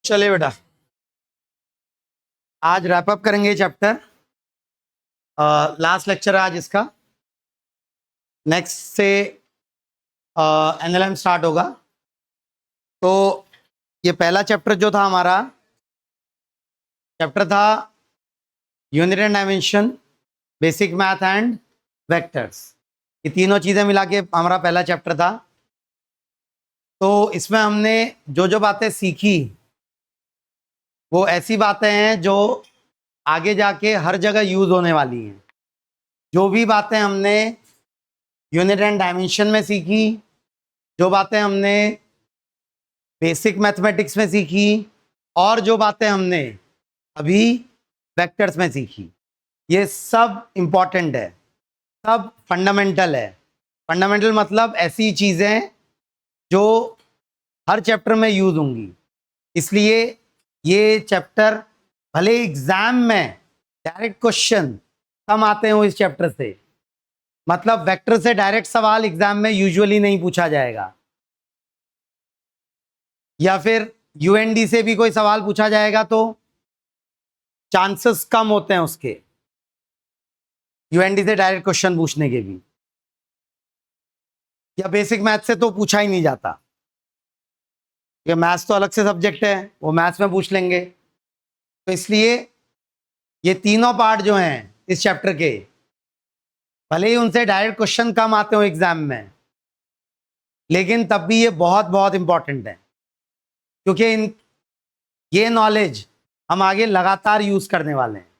चलिए बेटा, आज रैप अप करेंगे चैप्टर। लास्ट लेक्चर है आज इसका। नेक्स्ट से एनएलएम स्टार्ट होगा। तो ये पहला चैप्टर जो था हमारा चैप्टर था unit and dimension, basic math and vectors. ये तीनों चीज़ें मिला के हमारा पहला चैप्टर था। तो इसमें हमने जो जो बातें सीखी वो ऐसी बातें हैं जो आगे जाके हर जगह यूज होने वाली हैं। जो भी बातें हमने यूनिट एंड डायमेंशन में सीखी, जो बातें हमने बेसिक मैथमेटिक्स में सीखी और जो बातें हमने अभी वेक्टर्स में सीखी, ये सब इम्पॉर्टेंट है, सब फंडामेंटल है। फंडामेंटल मतलब ऐसी चीज़ें जो हर चैप्टर में यूज होंगी। इसलिए ये चैप्टर भले एग्जाम में डायरेक्ट क्वेश्चन कम आते हैं इस चैप्टर से, मतलब वेक्टर से डायरेक्ट सवाल एग्जाम में यूजुअली नहीं पूछा जाएगा, या फिर यूएनडी से भी कोई सवाल पूछा जाएगा तो चांसेस कम होते हैं उसके, यूएनडी से डायरेक्ट क्वेश्चन पूछने के भी। या बेसिक मैथ से तो पूछा ही नहीं जाता, क्योंकि मैथ्स तो अलग से सब्जेक्ट है, वो मैथ्स में पूछ लेंगे। तो इसलिए ये तीनों पार्ट जो हैं इस चैप्टर के, भले ही उनसे डायरेक्ट क्वेश्चन कम आते हो एग्जाम में, लेकिन तब भी ये बहुत बहुत इंपॉर्टेंट है, क्योंकि ये नॉलेज हम आगे लगातार यूज करने वाले हैं।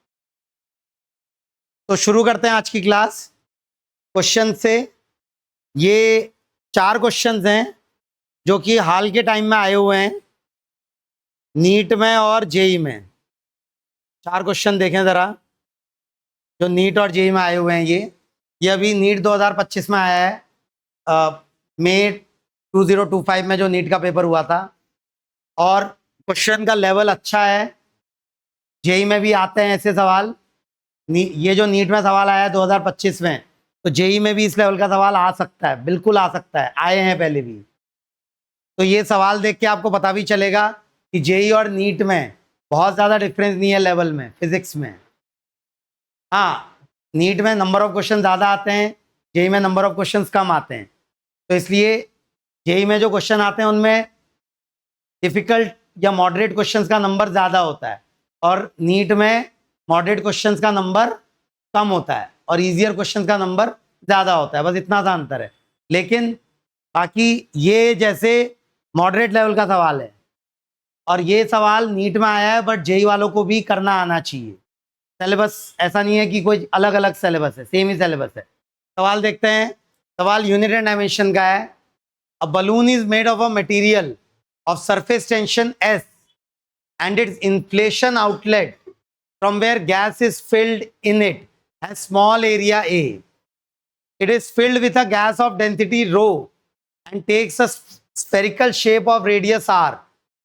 तो शुरू करते हैं आज की क्लास क्वेश्चन से। ये 4 क्वेश्चंस हैं जो कि हाल के टाइम में आए हुए हैं नीट में और जेई में। 4 क्वेश्चन देखें ज़रा, जो नीट और जेई में आए हुए हैं। ये अभी नीट 2025 में आया है, मई 2025 में जो नीट का पेपर हुआ था, और क्वेश्चन का लेवल अच्छा है। जेई में भी आते हैं ऐसे सवाल। ये जो नीट में सवाल आया है 2025 में, तो जेई में भी इस लेवल का सवाल आ सकता है, बिल्कुल आ सकता है, आए हैं पहले भी। तो ये सवाल देख के आपको पता भी चलेगा कि जेई और नीट में बहुत ज़्यादा डिफरेंस नहीं है लेवल में, फिजिक्स में। हाँ, नीट में नंबर ऑफ क्वेश्चन ज़्यादा आते हैं, जेई में नंबर ऑफ क्वेश्चंस कम आते हैं। तो इसलिए जेई में जो क्वेश्चन आते हैं उनमें डिफ़िकल्ट या मॉडरेट क्वेश्चंस का नंबर ज़्यादा होता है, और नीट में मॉडरेट क्वेश्चंस का नंबर कम होता है और ईजियर क्वेश्चंस का नंबर ज़्यादा होता है। बस इतना सा अंतर है। लेकिन बाकी ये जैसे मॉडरेट लेवल का सवाल है, और ये सवाल नीट में आया है, बट जेई वालों को भी करना आना चाहिए। सिलेबस ऐसा नहीं है कि कोई अलग अलग सिलेबस है, सेम ही सिलेबस है। सवाल देखते हैं। सवाल यूनिट एंड डायमेंशन का है। A balloon is made of a material of surface tension S and its inflation outlet from where gas is filled in it has small area A. It is filled with a gas of density rho and takes a spherical shape of radius r.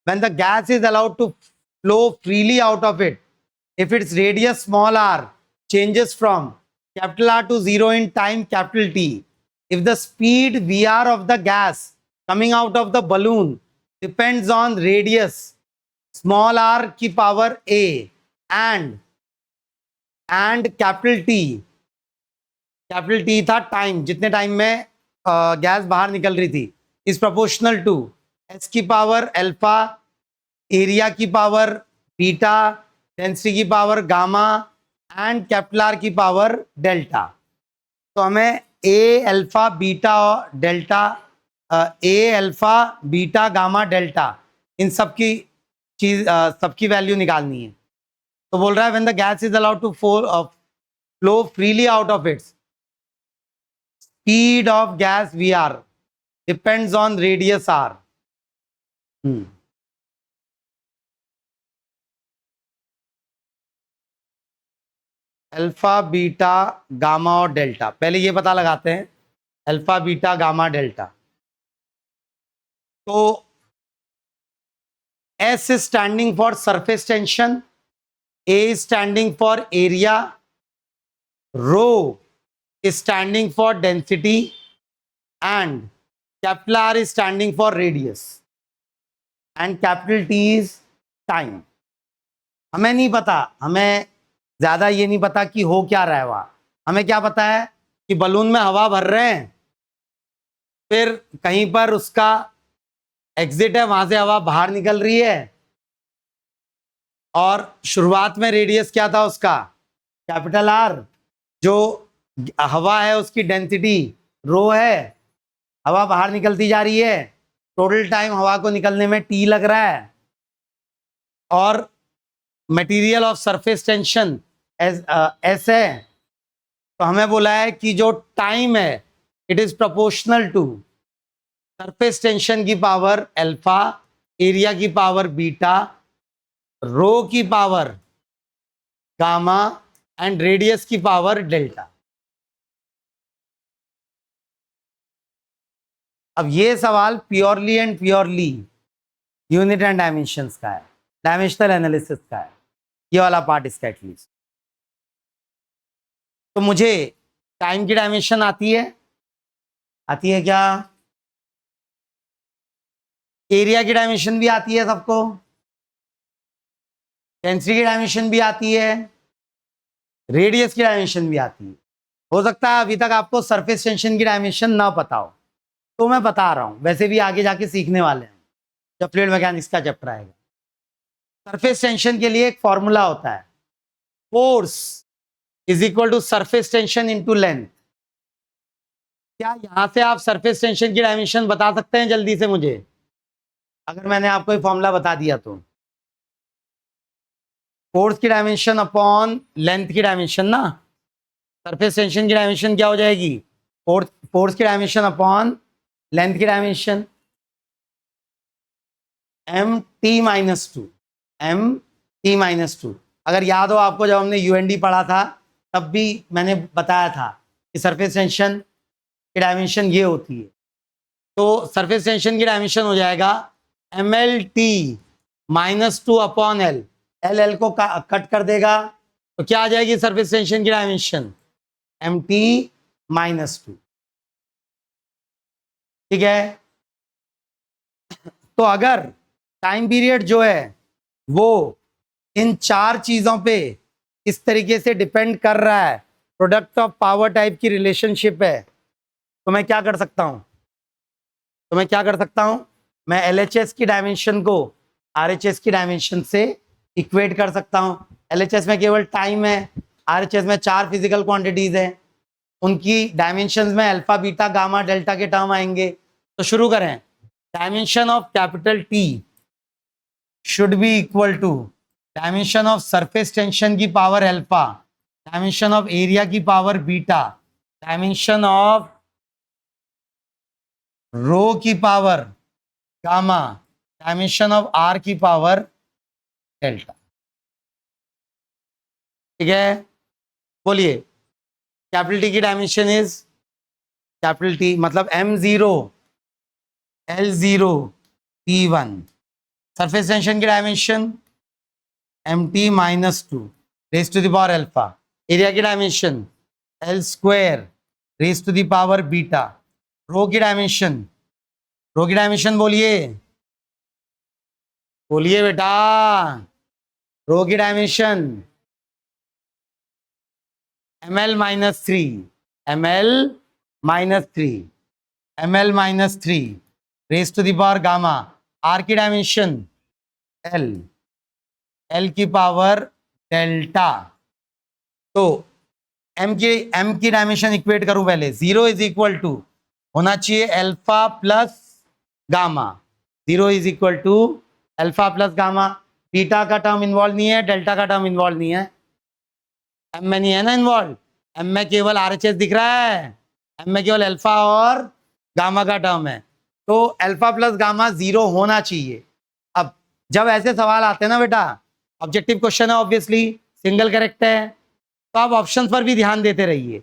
When the gas is allowed to flow freely out of it, if its radius small r changes from capital R to 0 in time capital T, if the speed Vr of the gas coming out of the balloon depends on radius small r की power a and capital T था time, जितने time में gas बाहर निकल रही थी, is proportional to s की power alpha, area की पावर बीटा, डेंसिटी की power gamma and capital R की पावर डेल्टा। तो हमें ए अल्फा बीटा और डेल्टा, ए अल्फा बीटा गामा डेल्टा, इन सबकी चीज सबकी वैल्यू निकालनी है। तो बोल रहा है when the gas is allowed to flow freely out of its, speed of gas V R depends on radius R. Alpha beta gamma और डेल्टा, पहले ये पता लगाते हैं अल्फा बीटा गामा डेल्टा। तो S is standing for surface tension, A is standing for area, rho is standing for density, and capital R is standing for radius, and capital T is time. हमें नहीं पता, हमें ज्यादा ये नहीं पता कि हो क्या रहा है वहां। हमें क्या पता है कि बलून में हवा भर रहे हैं, फिर कहीं पर उसका एग्जिट है, वहां से हवा बाहर निकल रही है, और शुरुआत में रेडियस क्या था उसका, कैपिटल आर। जो हवा है उसकी डेंसिटी रो है, हवा बाहर निकलती जा रही है, टोटल टाइम हवा को निकलने में टी लग रहा है, और material of surface tension S है। तो हमें बोला है कि जो टाइम है it is proportional to surface tension की पावर अल्फा, एरिया की पावर बीटा, रो की पावर गामा एंड रेडियस की पावर डेल्टा। अब ये सवाल purely and purely unit and dimensions का है, डायमेंशनल एनालिसिस का है, ये वाला पार्ट इसका एटलीस्ट। तो मुझे टाइम की डायमेंशन आती है क्या? एरिया की डायमेंशन भी आती है सबको, डेंसिटी की डायमेंशन भी आती है, रेडियस की डायमेंशन भी आती है। हो सकता है अभी तक आपको सरफेस टेंशन की डायमेंशन ना पता हो, तो मैं बता रहा हूं, वैसे भी आगे जाके सीखने वाले हैं जब फ्लूइड मैकेनिक्स का चैप्टर आएगा। सरफेस टेंशन के लिए एक फॉर्मूला होता है, force is equal to surface tension into length. क्या यहां से आप सरफेस टेंशन की डायमेंशन बता सकते हैं जल्दी से मुझे, अगर मैंने आपको ये फॉर्मूला बता दिया तो? फोर्स की डायमेंशन अपॉन लेंथ की डायमेंशन ना, सरफेस टेंशन की डायमेंशन क्या हो जाएगी? फोर्स की डायमेंशन अपॉन लेंथ की dimension, M T minus two. अगर याद हो आपको, जब हमने यूएनडी पढ़ा था तब भी मैंने बताया था कि सरफेस टेंशन की डायमेंशन ये होती है। तो सरफेस टेंशन की डायमेंशन हो जाएगा M L T minus two upon L, L को कट कर देगा, तो क्या आ जाएगी सरफेस टेंशन की dimension? M T minus two. ठीक है, तो अगर टाइम पीरियड जो है वो इन चार चीजों पे इस तरीके से डिपेंड कर रहा है, प्रोडक्ट ऑफ पावर टाइप की रिलेशनशिप है, तो मैं क्या कर सकता हूं? मैं LHS की डायमेंशन को RHS की डायमेंशन से इक्वेट कर सकता हूं। LHS में केवल टाइम है, RHS में चार फिजिकल क्वांटिटीज हैं, उनकी डायमेंशंस में अल्फा बीटा गामा डेल्टा के टर्म आएंगे। तो शुरू करें। Dimension of capital T should be equal to dimension of surface tension की power alpha, dimension of area की power beta, dimension of rho की power gamma, dimension of R की power delta. ठीक है, बोलिए। कैपिटल टी की dimension is, capital T मतलब M0 L0 T1। Surface tension की dimension MT minus two raise to the power alpha. Area की dimension L square raise to the power beta. Rho की dimension बोलिए बेटा, rho की dimension ml minus three raise to the power gamma. R की dimension L की power delta. तो M की dimension equate करूं पहले, 0 इज इक्वल टू होना चाहिए alpha plus gamma, 0 is equal to alpha plus gamma. Beta का टर्म इन्वॉल्व नहीं है, डेल्टा का टर्म इन्वॉल्व नहीं है, एम में नहीं है ना इन्वॉल्व, एम में केवल RHS दिख रहा है, एम में केवल अल्फा और गामा का टर्म है। तो अल्फा प्लस गामा 0 होना चाहिए। अब जब ऐसे सवाल आते हैं ना बेटा, ऑब्जेक्टिव क्वेश्चन है, ऑब्वियसली सिंगल करेक्ट है, तो आप ऑप्शंस पर भी ध्यान देते रहिए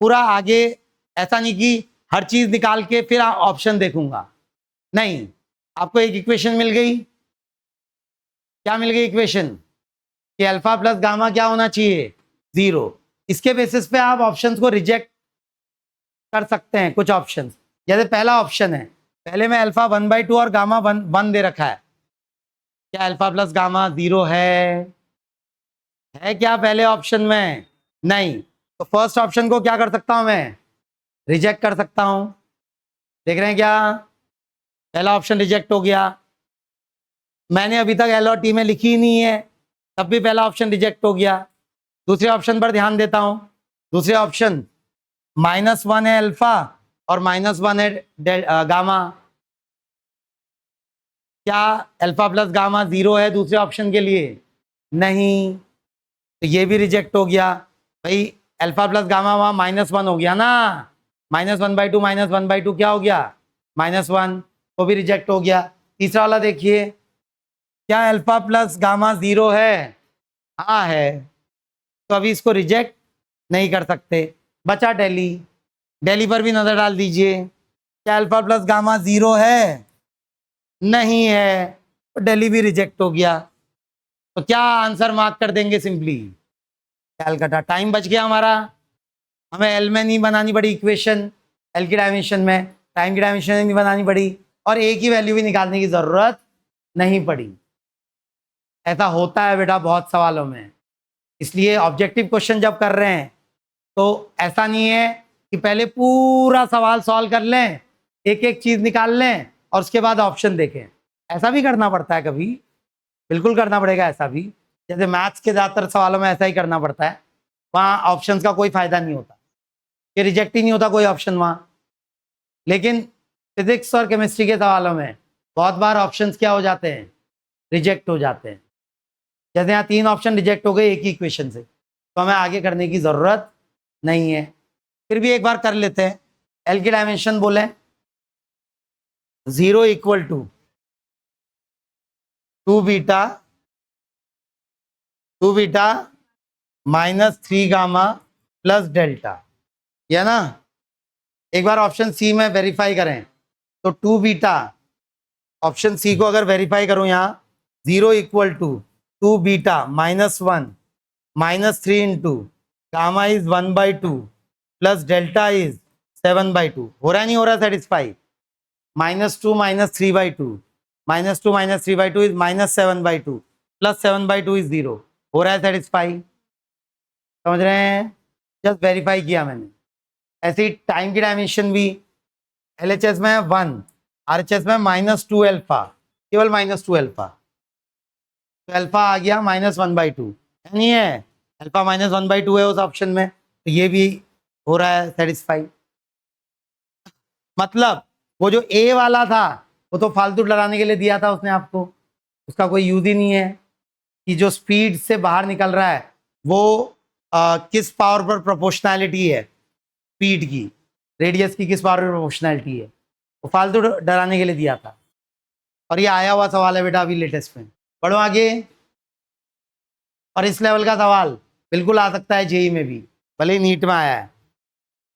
पूरा आगे। ऐसा नहीं कि हर चीज निकाल के फिर ऑप्शन देखूंगा, नहीं। आपको एक इक्वेशन मिल गई, क्या मिल गई इक्वेशन? कि अल्फा प्लस गामा क्या होना चाहिए? 0। इसके बेसिस पे आप ऑप्शंस को रिजेक्ट कर सकते हैं। कुछ ऑप्शंस, जैसे पहला ऑप्शन है, पहले में अल्फा 1/2 और गामा 1 दे रखा है, क्या अल्फा प्लस गामा 0 है क्या पहले ऑप्शन में? नहीं। तो फर्स्ट ऑप्शन को क्या कर सकता हूं मैं? रिजेक्ट कर सकता हूं। देख रहे हैं क्या? पहला ऑप्शन रिजेक्ट हो गया। मैंने अभी तक एल और टी में लिखी ही नहीं है, तब भी पहला ऑप्शन रिजेक्ट हो गया। दूसरे ऑप्शन पर ध्यान देता हूं। दूसरे ऑप्शन -1 है अल्फा और -1 है गामा। क्या अल्फा प्लस गामा 0 है दूसरे ऑप्शन के लिए? नहीं। तो ये भी रिजेक्ट हो गया। भाई अल्फा प्लस गामा वहां -1 हो गया ना, -1/2 -1/2 क्या हो गया? -1, वो भी रिजेक्ट हो गया। तीसरा वाला देखिए, क्या अल्फा प्लस गामा 0 है? हाँ है। तो अभी इसको रिजेक्ट नहीं कर सकते। बचा दिल्ली। दिल्ली पर भी नजर डाल दीजिए। क्या अल्फा प्लस गामा 0 है? नहीं है। तो दिल्ली भी रिजेक्ट हो गया। तो क्या आंसर मार्क कर देंगे? सिंपली कैलकाटा। टाइम बच गया हमारा। हमें एल में नहीं बनानी पड़ी इक्वेशन, एल की डायमेंशन में टाइम की डायमेंशन नहीं बनानी पड़ी, और ए की वैल्यू भी निकालने की जरूरत नहीं पड़ी। ऐसा होता है बेटा बहुत सवालों में। इसलिए ऑब्जेक्टिव क्वेश्चन जब कर रहे हैं तो ऐसा नहीं है कि पहले पूरा सवाल सॉल्व कर लें, एक एक चीज निकाल लें और उसके बाद ऑप्शन देखें। ऐसा भी करना पड़ता है कभी, बिल्कुल करना पड़ेगा ऐसा भी। जैसे मैथ्स के ज़्यादातर सवालों में ऐसा ही करना पड़ता है, वहाँ ऑप्शंस का कोई फायदा नहीं होता, कि रिजेक्ट ही नहीं होता कोई ऑप्शन वहाँ। लेकिन फिजिक्स और केमिस्ट्री के सवालों में बहुत बार ऑप्शंस क्या हो जाते हैं? रिजेक्ट हो जाते हैं। जैसे यहाँ 3 ऑप्शन रिजेक्ट हो गए एक ही इक्वेशन से, तो हमें आगे करने की ज़रूरत नहीं है। फिर भी एक बार कर लेते हैं। एल की डायमेंशन बोले 0 = 2 बीटा -3 गामा प्लस डेल्टा, या ना? एक बार ऑप्शन सी में वेरीफाई करें तो 2 बीटा, ऑप्शन सी को अगर वेरीफाई करूं यहाँ 0 = 2 beta -1 -3 into gamma is 1/2 plus delta is 7/2। हो रहा है नहीं हो रहा? सेटिस्फाई। -2 -3/2 -2 -3/2 is -7/2 plus 7/2 is 0। हो रहा है सेटिस्फाई? समझ रहे हैं? जस्ट वेरीफाई किया मैंने। ऐसी टाइम की डायमेंशन भी LHS में 1, RHS में -2 अल्फा, केवल -2 अल्फा। तो अल्फा आ गया -1/2, है नहीं है? अल्फा -1/2 है उस ऑप्शन में, तो ये भी हो रहा है सेटिस्फाई। मतलब वो जो ए वाला था वो तो फालतू डराने के लिए दिया था उसने आपको, उसका कोई यूज ही नहीं है। कि जो स्पीड से बाहर निकल रहा है वो किस पावर पर प्रोपोर्शनैलिटी है, स्पीड की, रेडियस की किस पावर पर प्रोपोर्शनैलिटी है, वो फालतू डराने के लिए दिया था। और ये आया हुआ सवाल है बेटा अभी लेटेस्ट में। बढ़ो आगे। और इस लेवल का सवाल बिल्कुल आ सकता है जेई में भी, भले ही नीट में आया है।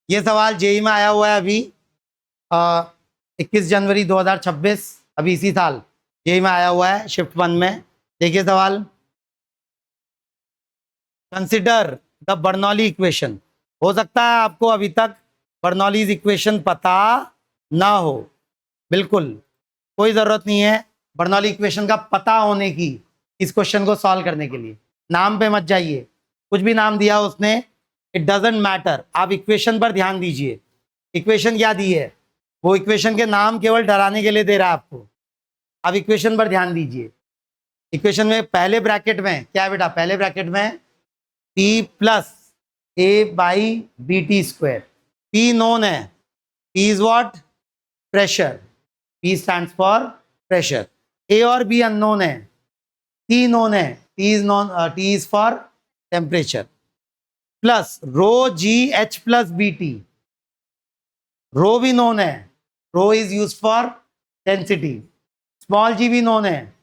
ये सवाल जेई में आया हुआ है अभी 21 जनवरी 2026, अभी इसी साल जेई में आया हुआ है शिफ्ट 1 में। देखिए सवाल, कंसिडर द बर्नौली इक्वेशन। हो सकता है आपको अभी तक बर्नौलीज इक्वेशन पता ना हो, बिल्कुल कोई ज़रूरत नहीं है बर्नौली इक्वेशन का पता होने की इस क्वेश्चन को सॉल्व करने के लिए। नाम पे मत जाइए, कुछ भी नाम दिया उसने, इट डजेंट मैटर। आप इक्वेशन पर ध्यान दीजिए। इक्वेशन क्या दी है? वो इक्वेशन के नाम केवल डराने के लिए दे रहा है आपको। आप इक्वेशन पर ध्यान दीजिए। इक्वेशन में पहले ब्रैकेट में क्या है बेटा? पहले ब्रैकेट में P + A/BT²। P नोन है, P is what? Pressure. P stands for pressure. A और B अननोन है, T नोन है, T is for temperature. Plus ρg/H + BT। Rho भी नोन है, rho is use for density. Small g भी known है,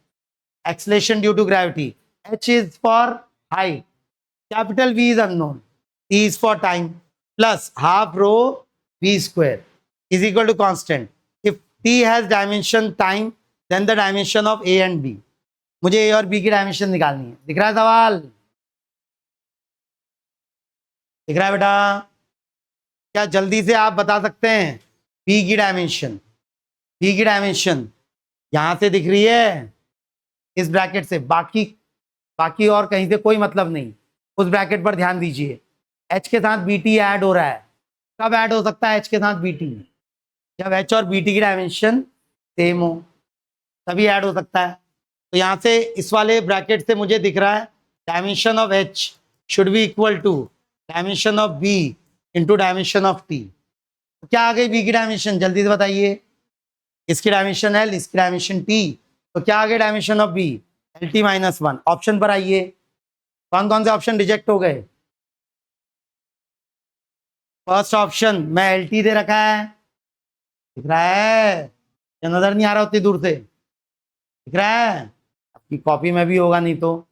acceleration due to gravity. H is for height, capital V is unknown, T is for time. Plus half rho V² is equal to constant. If T has dimension time then the dimension of A and B। मुझे A और B की dimension निकालनी है। दिख रहा है सवाल? दिख रहा है बेटा? क्या जल्दी से आप बता सकते हैं B की डायमेंशन? B की डायमेंशन यहां से दिख रही है, इस ब्रैकेट से, बाकी और कहीं से कोई मतलब नहीं, उस ब्रैकेट पर ध्यान दीजिए। h के साथ bt ऐड हो रहा है, कब ऐड हो सकता है h के साथ bt? जब h और bt की डायमेंशन सेम हो, तभी ऐड हो सकता है। तो यहां से इस वाले ब्रैकेट से मुझे दिख रहा है dimension of h should be equal to dimension of b into dimension of t। तो क्या आ गई b की डायमेंशन, जल्दी से बताइए। इसकी डायमेंशन l, इसकी डायमेंशन t, तो क्या आ गया dimension of b? LT-1। Option पर आइए, कौन कौन से ऑप्शन रिजेक्ट हो गए? फर्स्ट ऑप्शन में LT दे रखा है, दिख रहा है या नजर नहीं आ रहा उतनी दूर से? दिख रहा है, आपकी कॉपी में भी होगा, नहीं तो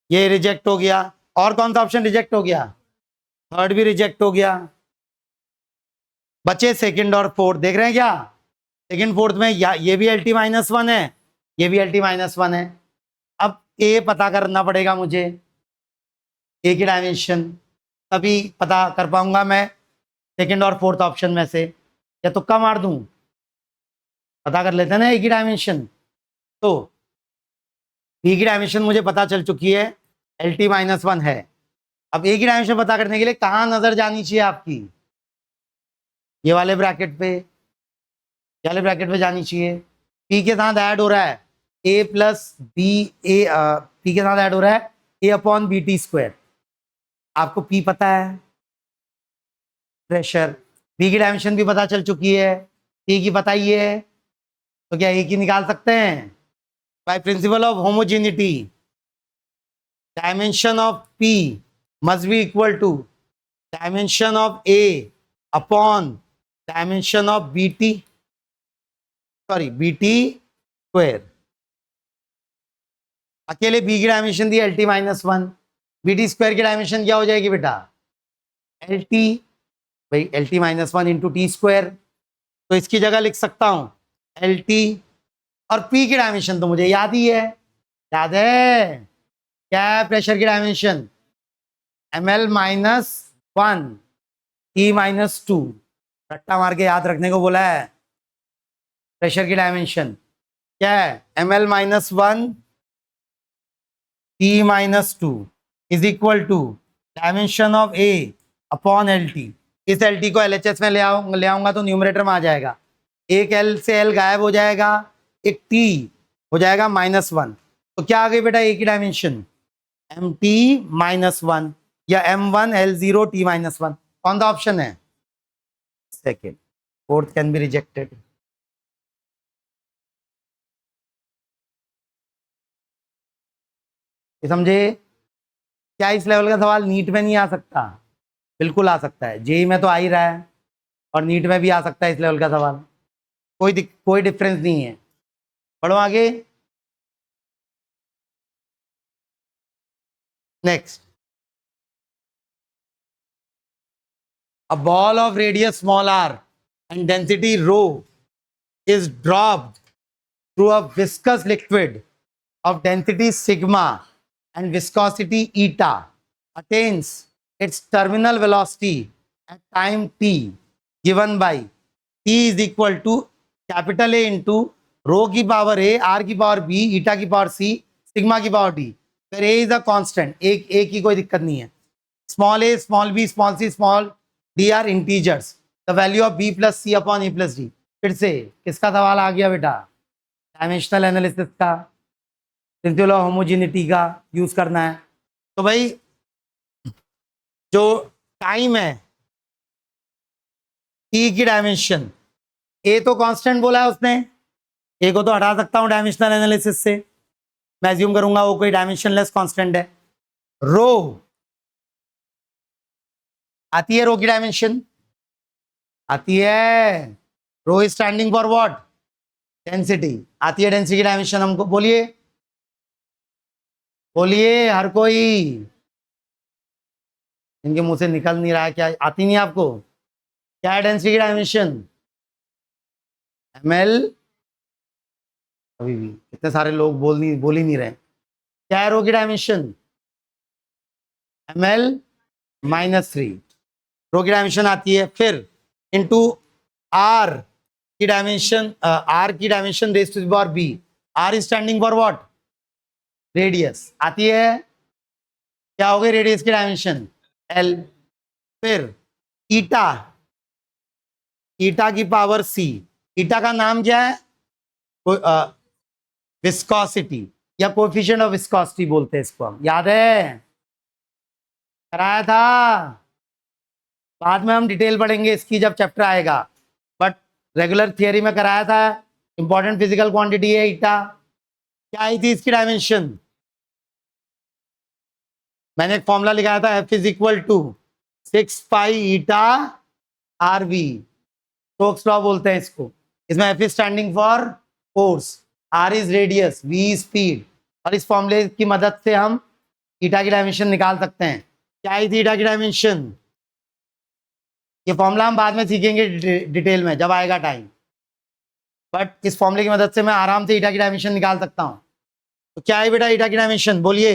ये रिजेक्ट हो गया। और कौन सा ऑप्शन रिजेक्ट हो गया? थर्ड भी रिजेक्ट हो गया। बचे सेकंड और फोर्थ, देख रहे हैं क्या? सेकंड फोर्थ में ये भी LT-1 है, ये भी LT-1 है। अब ए पता करना पड़ेगा मुझे, ए की डायमेंशन, तभी पता कर पाऊंगा मैं सेकंड और फोर्थ ऑप्शन में से, या तुक्का मार दूं? पता कर लेते हैं ना ए की डायमेंशन। तो बी की डायमेंशन मुझे पता चल चुकी है, LT-1 है। अब ए की डायमेंशन पता करने के लिए कहाँ नजर जानी चाहिए आपकी? ये वाले ब्रैकेट पे, ये वाले ब्रैकेट पे जानी चाहिए। पी के साथ ऐड हो रहा है ए प्लस बी, पी के साथ ऐड हो रहा है ए अपॉन BT स्क्वायर। आपको पी पता है, प्रेशर, बी की डायमेंशन भी पता चल चुकी है, पी की पता ही है, तो क्या ए की निकाल सकते हैं? By principle of homogeneity, dimension of P must be equal to dimension of A upon dimension of BT, sorry BT square. अकेले बी की डायमेंशन दी LT-1, BT स्क्वायर की डायमेंशन क्या हो जाएगी बेटा? LT, भाई LT-1 इंटू टी स्क्वायर। तो इसकी जगह लिख सकता हूं LT, और P की डायमेंशन तो मुझे याद ही है, याद है क्या है प्रेशर की डायमेंशन? ml-1 T-2। रट्टा मार के याद रखने को बोला है। प्रेशर की डायमेंशन क्या है? ml-1 T-2 is equal to dimension of A upon LT। इस LT को LHS में ले आऊंगा तो न्यूमरेटर में आ जाएगा, एक L से L गायब हो जाएगा, एक T हो जाएगा -1। तो क्या आ गई बेटा A की डायमेंशन? MT-1 या M1L0 T-1। कौन सा ऑप्शन है? Second. Fourth can be rejected. समझे? क्या इस लेवल का सवाल नीट में नहीं आ सकता? बिल्कुल आ सकता है, जेई में तो आ ही रहा है, और नीट में भी आ सकता है इस लेवल का सवाल, कोई डिफरेंस नहीं है। पढ़ो आगे। Next, a ball of radius small r and density rho is dropped through a viscous liquid of density sigma and viscosity eta attains its terminal velocity at time t given by t is equal to capital A into rho की power a, r की power b, eta की power c, sigma की power d। फिर a is a constant, a की कोई दिक्कत नहीं है। Small a, small b, small c, small d are integers, the value of b plus C upon A plus D. फिर से किसका सवाल आ गया बेटा? डायमेंशनल एनालिसिस का, प्रिंसिपल ऑफ होमोजेनिटी का यूज करना है। तो भाई जो टाइम है t की डायमेंशन, a तो कांस्टेंट बोला है उसने, a को तो हटा सकता हूं डायमेंशनल एनालिसिस से, मैं अज्यूम करूंगा वो कोई डायमेंशनलेस कांस्टेंट है। रो आती है, रो की डायमेंशन आती है, rho is standing for what? Density. आती है डेंसिटी की डायमेंशन हमको, बोलिए बोलिए हर कोई, इनके मुंह से निकल नहीं रहा है, क्या आती नहीं आपको? क्या है डेंसिटी की डायमेंशन? ml, अभी भी इतने सारे लोग बोल ही नहीं रहे। क्या है रो की डायमेंशन? ml-3 रो की डायमेंशन आती है। फिर इंटू आर की डायमेंशन, आर की dimension raise to the power B, R is standing for what? Radius. आती है? क्या हो गई रेडियस की डायमेंशन? एल। फिर ईटा, ईटा की पावर सी। ईटा का नाम क्या है? विस्कोसिटी या कोएफिशिएंट ऑफ विस्कोसिटी बोलते हैं इसको हम, याद है? कराया था। बाद में हम डिटेल पढ़ेंगे इसकी जब चैप्टर आएगा, बट रेगुलर थियरी में कराया था। इंपॉर्टेंट फिजिकल क्वांटिटी है ईटा। क्या आई थी इसकी डायमेंशन? मैंने एक फॉर्मूला लिखाया था, F is equal to 6 pi eta R V. Stokes law बोलते हैं इसको। इसमें F is standing for force, R is radius, V speed, और इस फॉर्मूले की मदद से हम ईटा की डायमेंशन निकाल सकते हैं। क्या आई थी ईटा की डायमेंशन? ये फॉर्मूला हम बाद में सीखेंगे डिटेल में जब आएगा टाइम, बट इस फॉर्मूले की मदद से मैं आराम से ईटा की डायमेंशन निकाल सकता हूं। तो क्या है बेटा ईटा की डायमेंशन? बोलिए।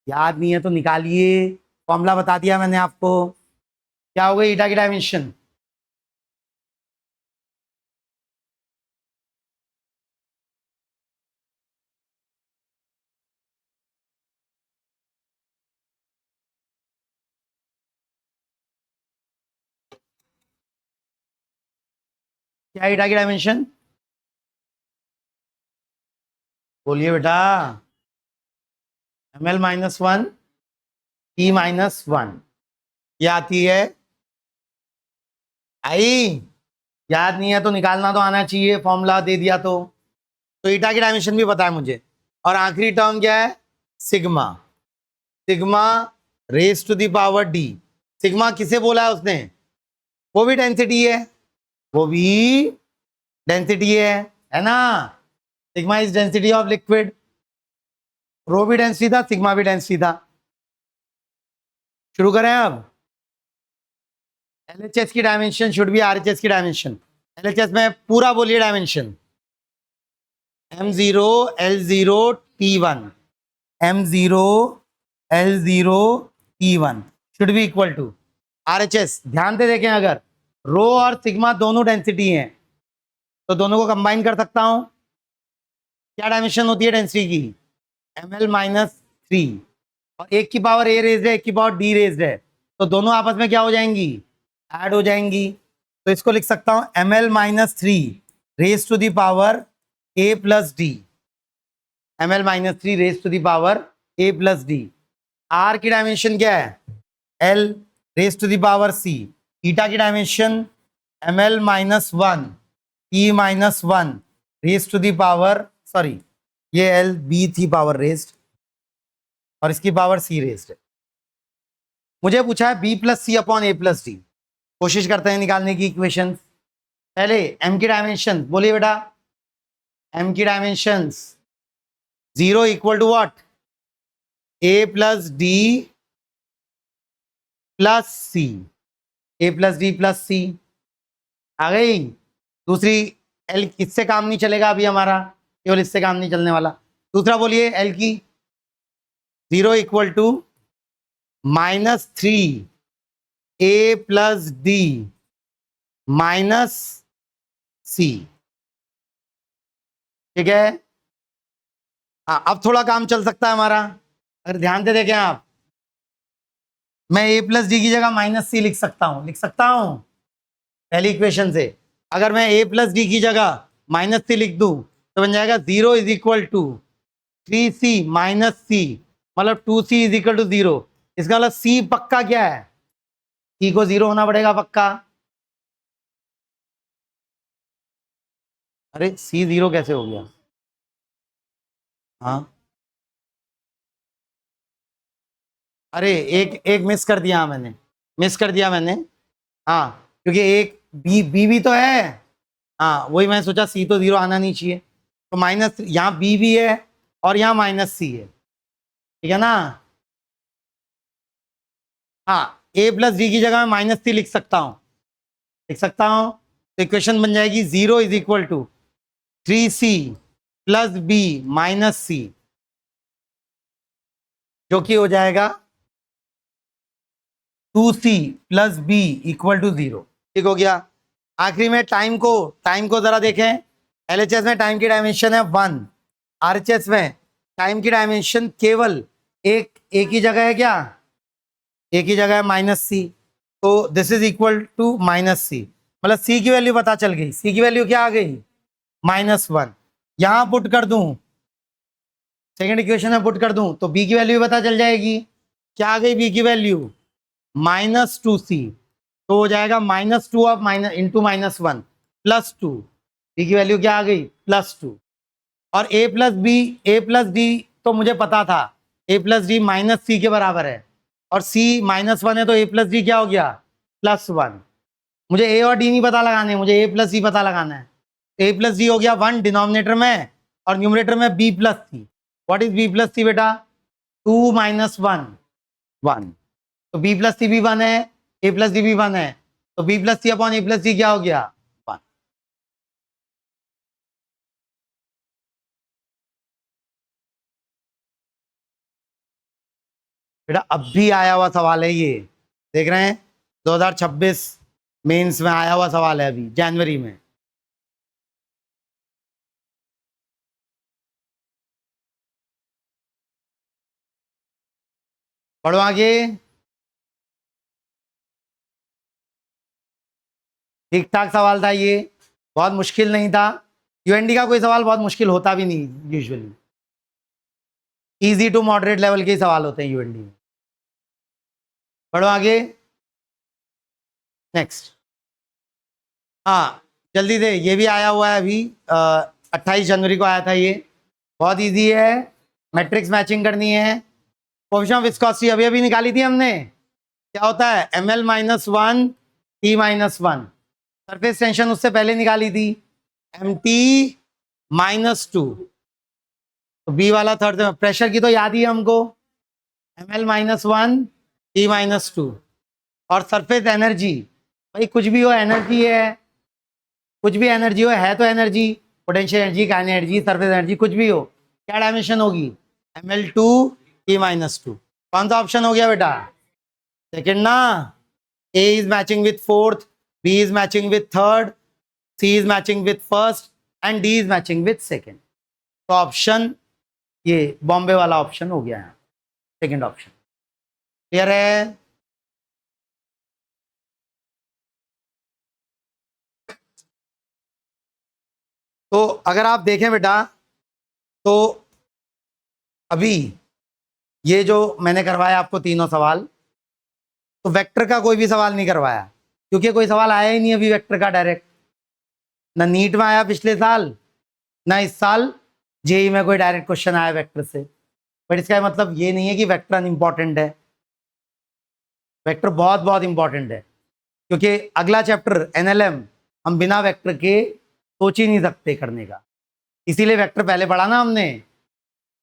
याद नहीं है तो निकालिए, फॉर्मूला बता दिया मैंने आपको। क्या हो गई ईटा की डायमेंशन? क्या ईटा की डायमेंशन? बोलिए बेटा। ml minus one, P minus one, ये आती है। आई? याद नहीं है तो निकालना तो आना चाहिए, फॉर्मूला दे दिया तो ईटा की डायमेंशन भी पता है मुझे। और आखिरी टर्म क्या है? Sigma. Sigma raise to the power D. Sigma किसे बोला है उसने? वो भी डेंसिटी है, वो भी डेंसिटी है ना? Sigma is density of liquid. Rho भी डेंसिटी था, सिग्मा भी डेंसिटी था। शुरू करें अब। एलएचएस की डायमेंशन शुड बी आरएचएस की डायमेंशन। एलएचएस में पूरा बोलिए dimension. m0 l0 t1, m0 l0 t1 should be equal to RHS. ध्यान से देखें, अगर रो और सिग्मा दोनों डेंसिटी हैं तो दोनों को कंबाइन कर सकता हूं। क्या डायमेंशन होती है डेंसिटी की? ml माइनस 3, और एक की पावर a रेज्ड है, एक की पावर d रेज्ड है, तो दोनों आपस में क्या हो जाएंगी? ऐड हो जाएंगी। तो इसको लिख सकता हूं ml minus 3 raise to the power a plus D. ml minus 3 raise to the power a plus D. r की डायमेंशन क्या है? l raise to the power c। Eta की dimension ml minus 1 p minus 1 raise to the power, sorry ये l b थी power raised और इसकी power c raised है। मुझे पूछा है b plus C upon a plus D. कोशिश करते हैं निकालने की इक्वेशन। पहले m की डायमेंशन बोलिए बेटा। m की dimensions 0 equal to what? a plus D plus C, a plus D plus C. आ गई। दूसरी l, इससे काम नहीं चलेगा अभी हमारा, केवल इससे काम नहीं चलने वाला। दूसरा बोलिए l की। 0 equal to minus 3 a plus D minus C. ठीक है। हाँ, अब थोड़ा काम चल सकता है हमारा। अगर ध्यान से देखें आप, मैं a प्लस डी की जगह माइनस सी लिख सकता हूं, लिख सकता हूं पहली इक्वेशन से। अगर मैं a प्लस डी की जगह माइनस सी लिख दूं तो बन जाएगा 0 is equal to 3c minus C, मतलब 2c इज इक्वल टू 0। इसका मतलब c पक्का क्या है? c को 0 होना पड़ेगा पक्का। अरे c 0 कैसे हो गया? हाँ, अरे एक एक मिस कर दिया मैंने, मिस कर दिया मैंने। हाँ, क्योंकि एक बी भी तो है। हाँ, वही मैं सोचा सी तो 0 आना नहीं चाहिए, तो माइनस यहाँ बी भी है और यहाँ माइनस सी है। ठीक है ना? हाँ, ए प्लस डी की जगह मैं माइनस सी लिख सकता हूँ, लिख सकता हूँ। तो इक्वेशन बन जाएगी 0 is equal to 3c plus B minus C, जो कि हो जाएगा 2c plus B equal to 0। ठीक हो गया। आखिरी में टाइम को जरा देखें। LHS में टाइम की डायमेंशन है 1, RHS में टाइम की डायमेंशन केवल एक ही जगह है, क्या एक ही जगह है, -c। तो this is equal to -c, मतलब c की वैल्यू पता चल गई। c की वैल्यू क्या आ गई? -1। यहां पुट कर दूं, सेकेंड इक्वेशन में पुट कर दूं तो b की वैल्यू पता चल जाएगी। क्या आ गई b की वैल्यू? -2c। तो हो जाएगा -2 ऑफ माइनस इंटू -1 +2। b की वैल्यू क्या आ गई? +2। और a प्लस डी तो मुझे पता था, a प्लस डी -c के बराबर है, और c -1 है तो a प्लस डी क्या हो गया? +1। मुझे a और d नहीं पता लगाने, मुझे a प्लस सी पता लगाना है। a प्लस डी हो गया 1 डिनोमिनेटर में, और न्यूमरेटर में b plus C. What is b plus C बेटा? 2 - 1 1। तो b प्लस सी भी 1 है, a प्लस डी भी 1 है, तो b plus C upon a plus D क्या हो गया? 1। बेटा अब भी आया हुआ सवाल है ये, देख रहे हैं 2026 मेंस में आया हुआ सवाल है, अभी जनवरी में। पढ़ो आगे। ठीक ठाक सवाल था ये, बहुत मुश्किल नहीं था। यूएनडी का कोई सवाल बहुत मुश्किल होता भी नहीं, usually easy to moderate level के ही सवाल होते हैं यूएनडी में। पढ़ो आगे। नेक्स्ट, हाँ जल्दी से, ये भी आया हुआ है अभी, 28 जनवरी को आया था ये। बहुत इजी है, मैट्रिक्स मैचिंग करनी है। कोएफिशिएंट ऑफ विस्कोसिटी अभी अभी निकाली थी हमने, क्या होता है? ml -1 T -1। सरफेस टेंशन उससे पहले निकाली थी, mt -2। तो बी वाला थर्ड, प्रेशर की तो याद ही है हमको, ml -1 T -2। और सरफेस एनर्जी, भाई कुछ भी हो एनर्जी है, कुछ भी एनर्जी हो, है तो energy, potential energy, kinetic energy, surface energy, कुछ भी हो, क्या डायमेंशन होगी? ml2 T -2। कौन सा ऑप्शन हो गया बेटा? सेकेंड ना। A is matching with fourth, B is matching with third, C is matching with first and D is matching with second। तो ऑप्शन ये बॉम्बे वाला ऑप्शन हो गया है, सेकंड ऑप्शन। क्लियर है? तो अगर आप देखें बेटा, तो अभी ये जो मैंने करवाया आपको तीनों सवाल, तो वेक्टर का कोई भी सवाल नहीं करवाया, क्योंकि कोई सवाल आया ही नहीं अभी वेक्टर का डायरेक्ट। ना नीट में आया पिछले साल, ना इस साल जेई में कोई डायरेक्ट क्वेश्चन आया वेक्टर से। बट इसका मतलब ये नहीं है कि वेक्टर अनइम्पॉर्टेंट है, वेक्टर बहुत बहुत इंपॉर्टेंट है, क्योंकि अगला चैप्टर एनएलएम हम बिना वेक्टर के सोच ही नहीं सकते करने का। इसीलिए वेक्टर पहले पढ़ा ना हमने।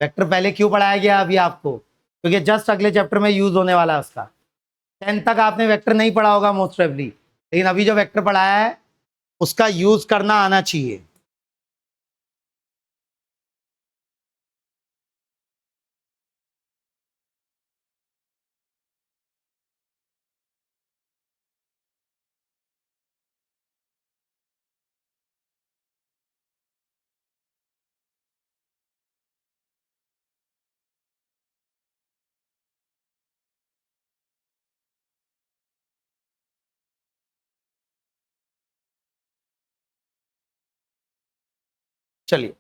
वेक्टर पहले क्यों पढ़ाया गया अभी आपको? क्योंकि जस्ट अगले चैप्टर में यूज होने वाला है उसका। 10th तक आपने वेक्टर नहीं पढ़ा होगा मोस्ट प्रोबेबली, लेकिन अभी जो वेक्टर पढ़ाया है उसका यूज करना आना चाहिए। चलिए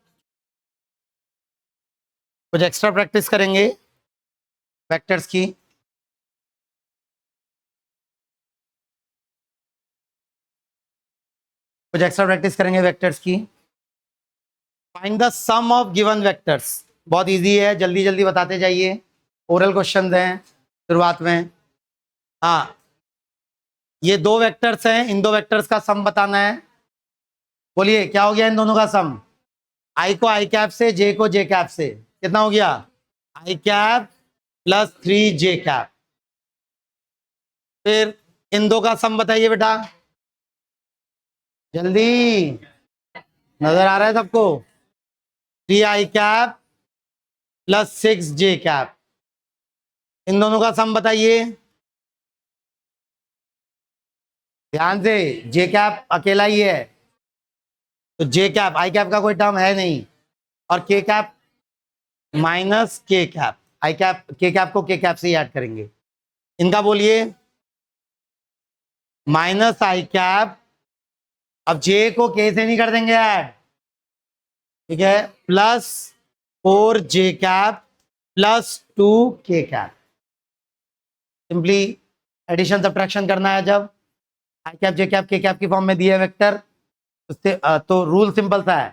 कुछ एक्स्ट्रा प्रैक्टिस करेंगे वेक्टर्स की। कुछ एक्स्ट्रा प्रैक्टिस करेंगे वेक्टर्स की। Find the sum of given vectors, बहुत इजी है, जल्दी जल्दी बताते जाइए। ओरल क्वेश्चन हैं शुरुआत में। हाँ, ये दो वेक्टर्स हैं, इन दो वेक्टर्स का सम बताना है। बोलिए क्या हो गया इन दोनों का सम? आई को आई कैप से, जे को जे कैप से, कितना हो गया? I cap plus 3 J cap. फिर इन दो का सम बताइए बेटा, जल्दी, नजर आ रहा है सबको? 3 आई कैप प्लस 6 जे कैप, इन दोनों का सम बताइए ध्यान से। जे कैप अकेला ही है, तो जे कैप, आई कैप का कोई टर्म है नहीं, और के कैप माइनस के कैप, आई कैप के कैप को के कैप से ही ऐड करेंगे। इनका बोलिए माइनस आई कैप, अब जे को के से नहीं कर देंगे ऐड, ठीक है, प्लस 4 जे cap plus 2 k cap. Simply addition subtraction करना है जब आई कैप जे कैप के कैप की फॉर्म में दिए वेक्टर, उससे तो रूल सिंपल सा है,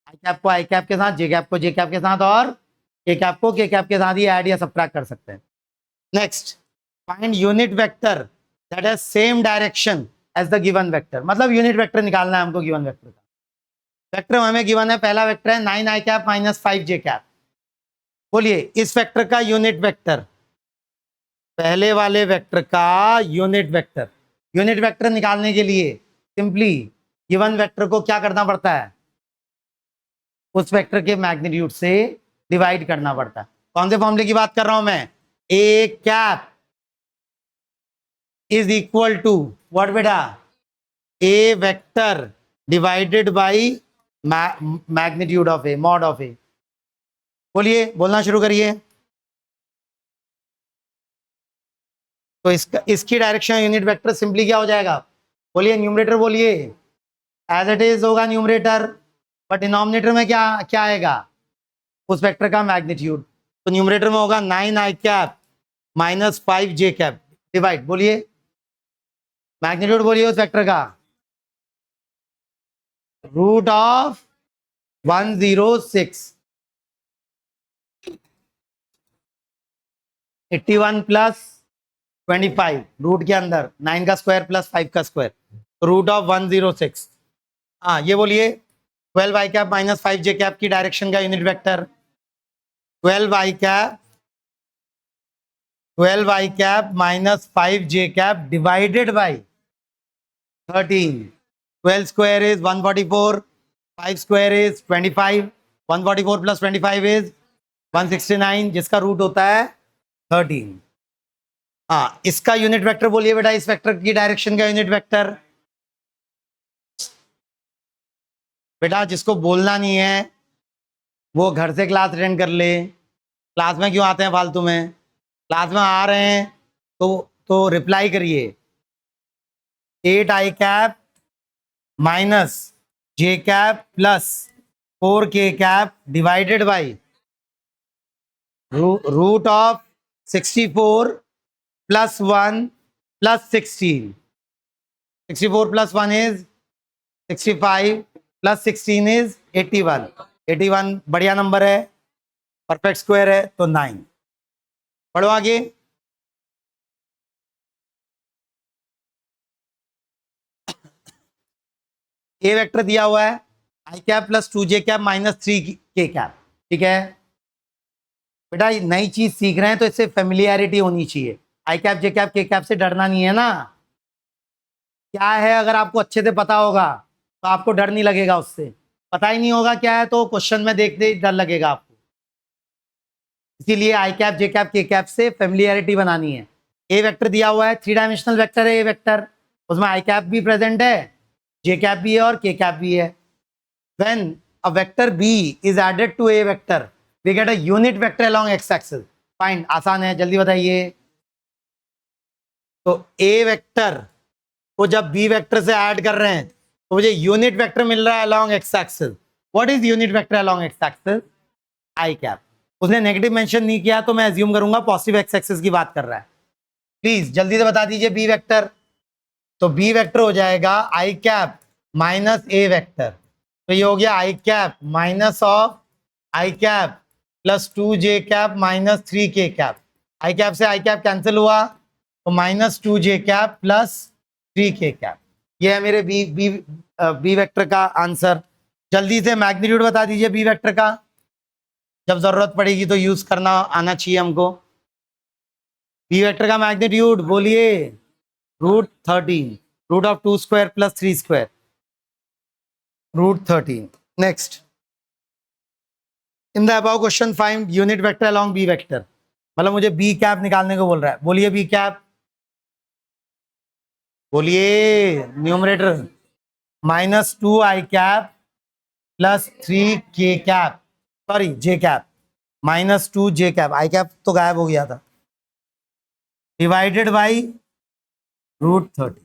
आई कैप को आई कैप के साथ, जे कैप को जे कैप के साथ, और के कैप को के कैप के साथ ही ऐड या सब्ट्रैक्ट कर सकते हैं। Next, find unit vector that has same direction as the given vector. मतलब यूनिट वेक्टर निकालना है हमको गिवन वेक्टर का। वेक्टर हमें गिवन है, पहला वेक्टर है 9 I cap minus 5 J cap. बोलिए इस वेक्टर का यूनिट वेक्टर, पहले वाले वेक्टर का यूनिट वेक्टर। यूनिट वेक्टर निकालने के लिए सिंपली गिवन वेक्टर को क्या करना पड़ता है, उस वेक्टर के मैग्नीट्यूड से डिवाइड करना पड़ता है। कौन से फॉर्मूले की बात कर रहा हूं मैं, A cap is equal to what बेटा, A vector divided by magnitude of A, mod of A. बोलिए, बोलना शुरू करिए। तो इसकी डायरेक्शन यूनिट वेक्टर सिंपली क्या हो जाएगा, बोलिए न्यूमरेटर, बोलिए एज इट इज होगा न्यूमरेटर, बट डिनोमिनेटर में क्या क्या आएगा, उस वेक्टर का मैग्नीट्यूड। तो न्यूमरेटर में होगा 9 I cap minus 5 J cap divide, बोलिए मैग्नीट्यूड, बोलिए उस वेक्टर का रूट ऑफ 106, 81 प्लस 25 रूट के अंदर 9 का स्क्वायर प्लस 5 का स्क्वायर, तो रूट ऑफ 106। हाँ ये बोलिए 12 आई कैप माइनस 5 जे कैप की डायरेक्शन का unit vector 12 I cap minus 5 J cap divided by 13। 12 square is 144, 5 square is 25, 144 plus 25 is 169, जिसका रूट होता है 13। हाँ इसका यूनिट वेक्टर बोलिए बेटा, इस वेक्टर की डायरेक्शन का यूनिट वेक्टर। बेटा जिसको बोलना नहीं है वो घर से क्लास अटेंड कर ले, क्लास में क्यों आते हैं फालतू में, क्लास में आ रहे हैं तो रिप्लाई करिए 8 I cap minus J cap plus 4 k cap divided by root of 64 plus 1 plus 16। 64 plus 1 is 65 plus 16 is 81। 81 बढ़िया नंबर है, परफेक्ट स्क्वायर है, तो 9। पढ़ो आगे। ए वेक्टर दिया हुआ है आई cap plus 2 J cap minus 3 K cap, ठीक है बेटा, नई चीज सीख रहे हैं तो इससे फेमिलियरिटी होनी चाहिए। आई कैप जे कैप के कैप से डरना नहीं है ना, क्या है अगर आपको अच्छे से पता होगा तो आपको डर नहीं लगेगा, उससे पता ही नहीं होगा क्या है तो क्वेश्चन में देखते ही डर लगेगा आपको। इसीलिए आई कैप जे कैप के कैप से फेमिलियरिटी बनानी है। ए वेक्टर दिया हुआ है, 3 डायमेंशनल वेक्टर है ए वेक्टर, उसमें आई कैप भी प्रेजेंट है, जे कैप भी है और के कैप भी है। When a vector B is added to A vector we get a unit vector along X axis. Find, आसान है, जल्दी बताइए। तो ए वेक्टर को जब बी वेक्टर से ऐड कर रहे हैं तो मुझे यूनिट वेक्टर मिल रहा है along X axis. What is unit vector along X axis, I cap. उसने नेगेटिव मेंशन नहीं किया तो मैं अज्यूम करूंगा पॉजिटिव एक्स एक्सिस की बात कर रहा है। प्लीज जल्दी से बता दीजिए बी वेक्टर। तो बी वेक्टर हो जाएगा I cap minus A vector, तो ये हो गया I cap minus of I cap plus 2 J cap minus 3 K cap. I cap से आई कैप कैंसिल हुआ तो minus 2 J cap plus 3 K cap. ये है मेरे बी वेक्टर का आंसर। जल्दी से मैग्नीट्यूड बता दीजिए बी वेक्टर का, जब जरूरत पड़ेगी तो यूज करना आना चाहिए हमको। बी वेक्टर का मैग्नीट्यूड बोलिए root 13, root of 2 square plus 3 square, root 13। Next, in the above question find unit vector along B vector. मतलब मुझे बी कैप निकालने को बोल रहा है, बोलिए बी कैप, बोलिए numerator minus 2 I cap plus 3k cap, sorry J cap, minus 2 J cap, I cap तो गायब हो गया था, डिवाइडेड बाई √30।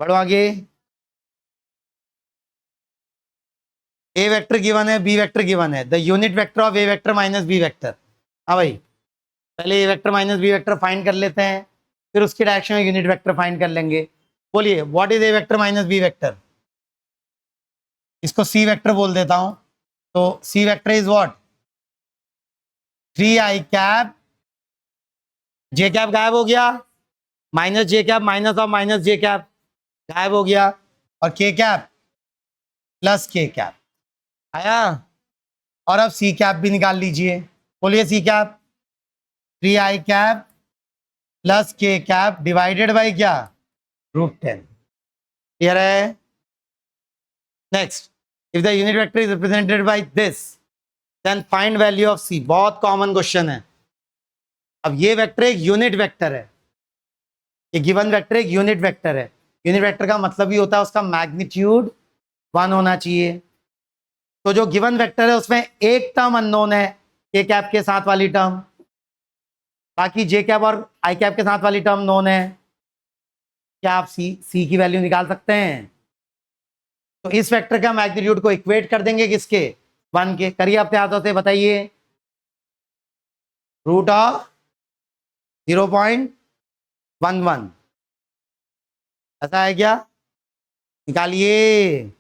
बढ़ो आगे। ए वेक्टर गिवन है, बी वेक्टर गिवन है, the unit vector of A vector minus B vector. हाँ भाई, पहले A vector minus B vector find कर लेते हैं, फिर उसके डायरेक्शन में यूनिट वेक्टर फाइंड कर लेंगे। बोलिए what is A vector minus B vector? इसको सी वेक्टर बोल देता हूं। तो C vector is what? 3i cap, J cap गायब हो गया, minus J cap minus of minus J cap गायब हो गया, और के कैप प्लस के कैप आया। और अब सी कैप भी निकाल लीजिए। बोलिए C cap 3i cap plus K cap divided by क्या? √10। क्लियर है? Next, if the unit vector is represented by this then find value of C. बहुत कॉमन क्वेश्चन है। अब ये वेक्टर एक यूनिट वेक्टर है, ये गिवन वेक्टर एक यूनिट वेक्टर है। यूनिट वेक्टर का मतलब ही होता है उसका मैग्नीट्यूड 1 होना चाहिए। तो जो गिवन वेक्टर है उसमें एक टर्म अननोन है, के कैप के साथ वाली टर्म, बाकी जे कैप और आई कैप के साथ वाली टर्म नोन है। क्या आप सी की वैल्यू निकाल सकते हैं? तो इस वेक्टर का मैग्नीट्यूड को इक्वेट कर देंगे किसके? 1 के। करिए अपने हाथों से, बताइए। रूट ऑफ 0.11 ऐसा है क्या? निकालिए।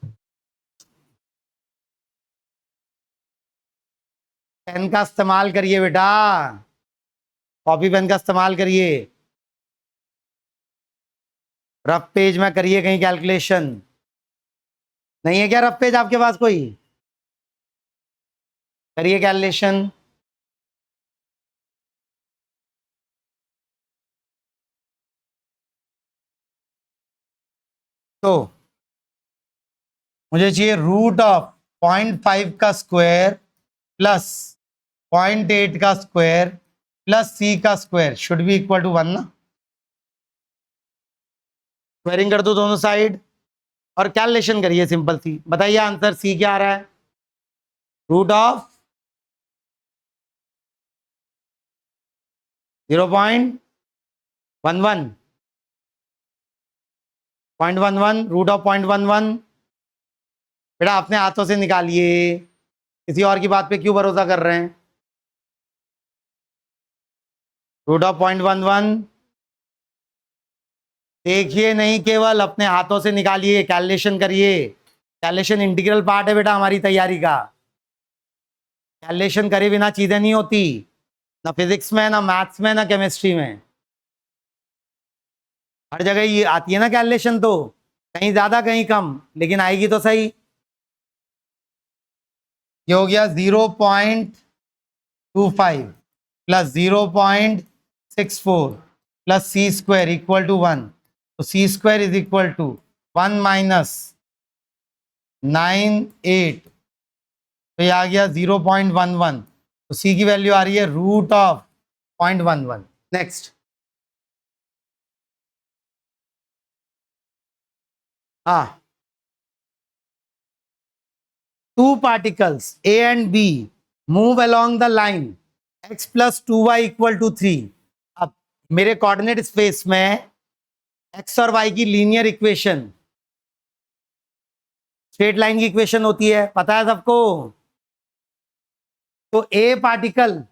पेन का इस्तेमाल करिए बेटा, कॉपी पेन का इस्तेमाल करिए, रफ पेज में करिए कहीं कैलकुलेशन। नहीं है क्या रफ पेज आपके पास कोई? करिए कैलकुलेशन। तो मुझे चाहिए रूट ऑफ 0.5 का स्क्वायर प्लस 0.8 का स्क्वायर प्लस सी का square should be equal to 1 ना। स्क्वायरिंग कर दो दोनों साइड और कैलकुलेशन करिए सिंपल सी। बताइए आंसर सी क्या आ रहा है? Root of 0.11 0.11 root of 0.11। बेटा अपने हाथों से निकालिए, किसी और की बात पे क्यों भरोसा कर रहे हैं? रूट ऑफ 0.11 देखिए, नहीं केवल अपने हाथों से निकालिए, कैलकुलेशन करिए। कैलकुलेशन इंटीग्रल पार्ट है बेटा हमारी तैयारी का। कैलकुलेशन करे बिना चीजें नहीं होती, ना फिजिक्स में, ना मैथ्स में, ना केमिस्ट्री में। हर जगह ये आती है ना कैलकुलेशन, तो कहीं ज्यादा कहीं कम, लेकिन आएगी तो सही। ये हो गया 0.25 plus 0.64 plus C square equal to 1। तो C square is equal to 1 minus 98, तो ये आ गया 0.11। तो सी की वैल्यू आ रही है रूट ऑफ 0.11। नेक्स्ट, हाँ, two particles A and B move along the line x plus 2y equal to 3। अब मेरे कोऑर्डिनेट स्पेस में x और y की लीनियर इक्वेशन, स्ट्रेट लाइन की इक्वेशन होती है, पता है सबको। तो A पार्टिकल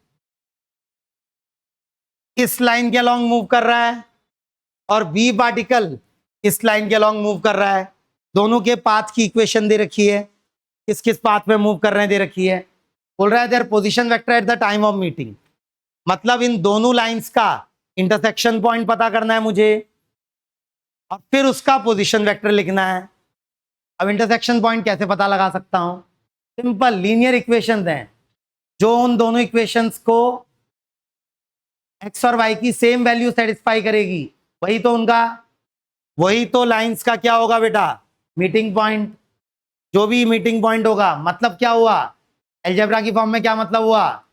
इस लाइन के अलोंग मूव कर रहा है और B पार्टिकल इस लाइन के अलोंग मूव कर रहा है। दोनों के पाथ की इक्वेशन दे रखी है, किस किस पाथ में मूव कर रहे हैं दे रखी है। बोल रहा है their position vector at the time of meeting, मतलब इन दोनों लाइंस का इंटरसेक्शन पॉइंट पता करना है मुझे और फिर उसका पोजीशन वेक्टर लिखना है। अब इंटरसेक्शन पॉइंट कैसे पता लगा सकता हूं? सिंपल, लीनियर इक्वेशंस हैं, जो उन दोनों इक्वेशंस को एक्स और वाई की सेम वैल्यू सेटिस्फाई करेगी, वही तो लाइंस का क्या होगा बेटा? Meeting point. जो भी मीटिंग पॉइंट होगा, मतलब क्या हुआ? अलजेब्रा की फॉर्म में क्या मतलब हुआ?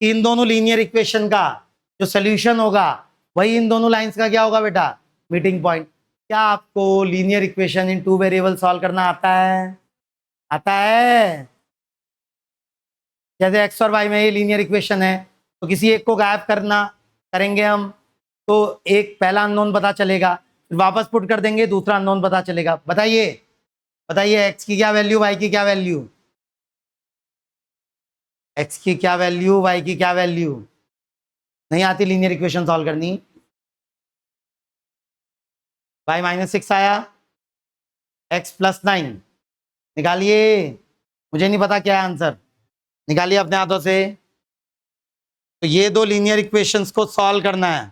इन दोनों लीनियर इक्वेशन का जो सोल्यूशन होगा वही इन दोनों लाइंस का क्या होगा बेटा? Meeting point. क्या आपको linear equation in 2 variable solve करना आता है? आता है? जैसे एक्स और वाई में ये लीनियर इक्वेशन है, तो किसी एक को गायब करना करेंगे हम, तो एक पहला अननोन पता चलेगा, फिर वापस पुट कर देंगे, दूसरा अननोन पता चलेगा। बताइए बताइए, एक्स की क्या वैल्यू, वाई की क्या वैल्यू? एक्स की क्या वैल्यू, वाई की क्या वैल्यू? नहीं आती लीनियर इक्वेशन सॉल्व करनी? वाई -6 आया, एक्स +9 निकालिए। मुझे नहीं पता क्या है आंसर, निकालिए अपने हाथों से। तो ये दो लीनियर इक्वेशंस को सॉल्व करना है।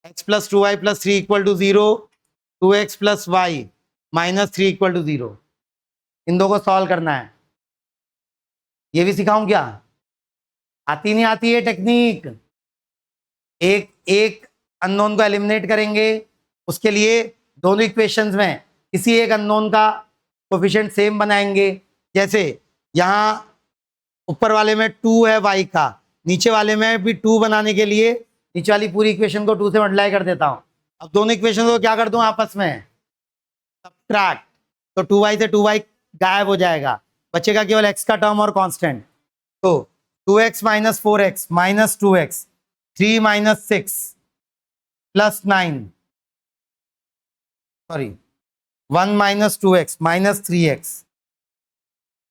x + 2y + 3 = 0, 2x + y - 3 = 0, इन दो को सॉल्व करना है। ये भी सिखाऊं क्या? आती नहीं आती है टेक्निक? एक एक अननोन को एलिमिनेट करेंगे, उसके लिए दोनों इक्वेशंस में किसी एक अननोन का कोफिशिएंट सेम बनाएंगे। जैसे यहाँ ऊपर वाले में 2 है y का, नीचे वाले में भी 2 बनाने के लिए नीचे वाली पूरी इक्वेशन को 2 से मल्टीप्लाई कर देता हूं। अब दोनों इक्वेशन को क्या कर दूं आपस में? सब्ट्रैक्ट, तो 2y से 2y गायब हो जाएगा, बचेगा केवल x का टर्म और कांस्टेंट। तो 2x - 4x - 2x, 3 - 6 + 9, sorry 1 - 2x - 3x,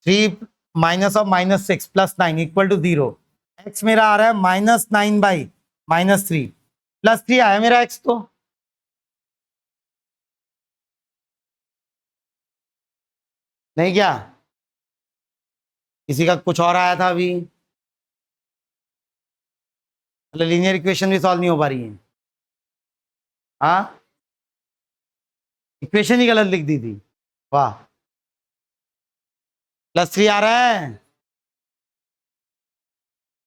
3 minus of -6 + 9 = 0। x मेरा आ रहा है -9/-3 +3 आया मेरा x, तो नहीं क्या? किसी का कुछ और आया था अभी? मतलब लीनियर इक्वेशन भी सॉल्व नहीं हो पा रही है? हाँ, इक्वेशन ही गलत लिख दी थी। वाह, +3 आ रहा है।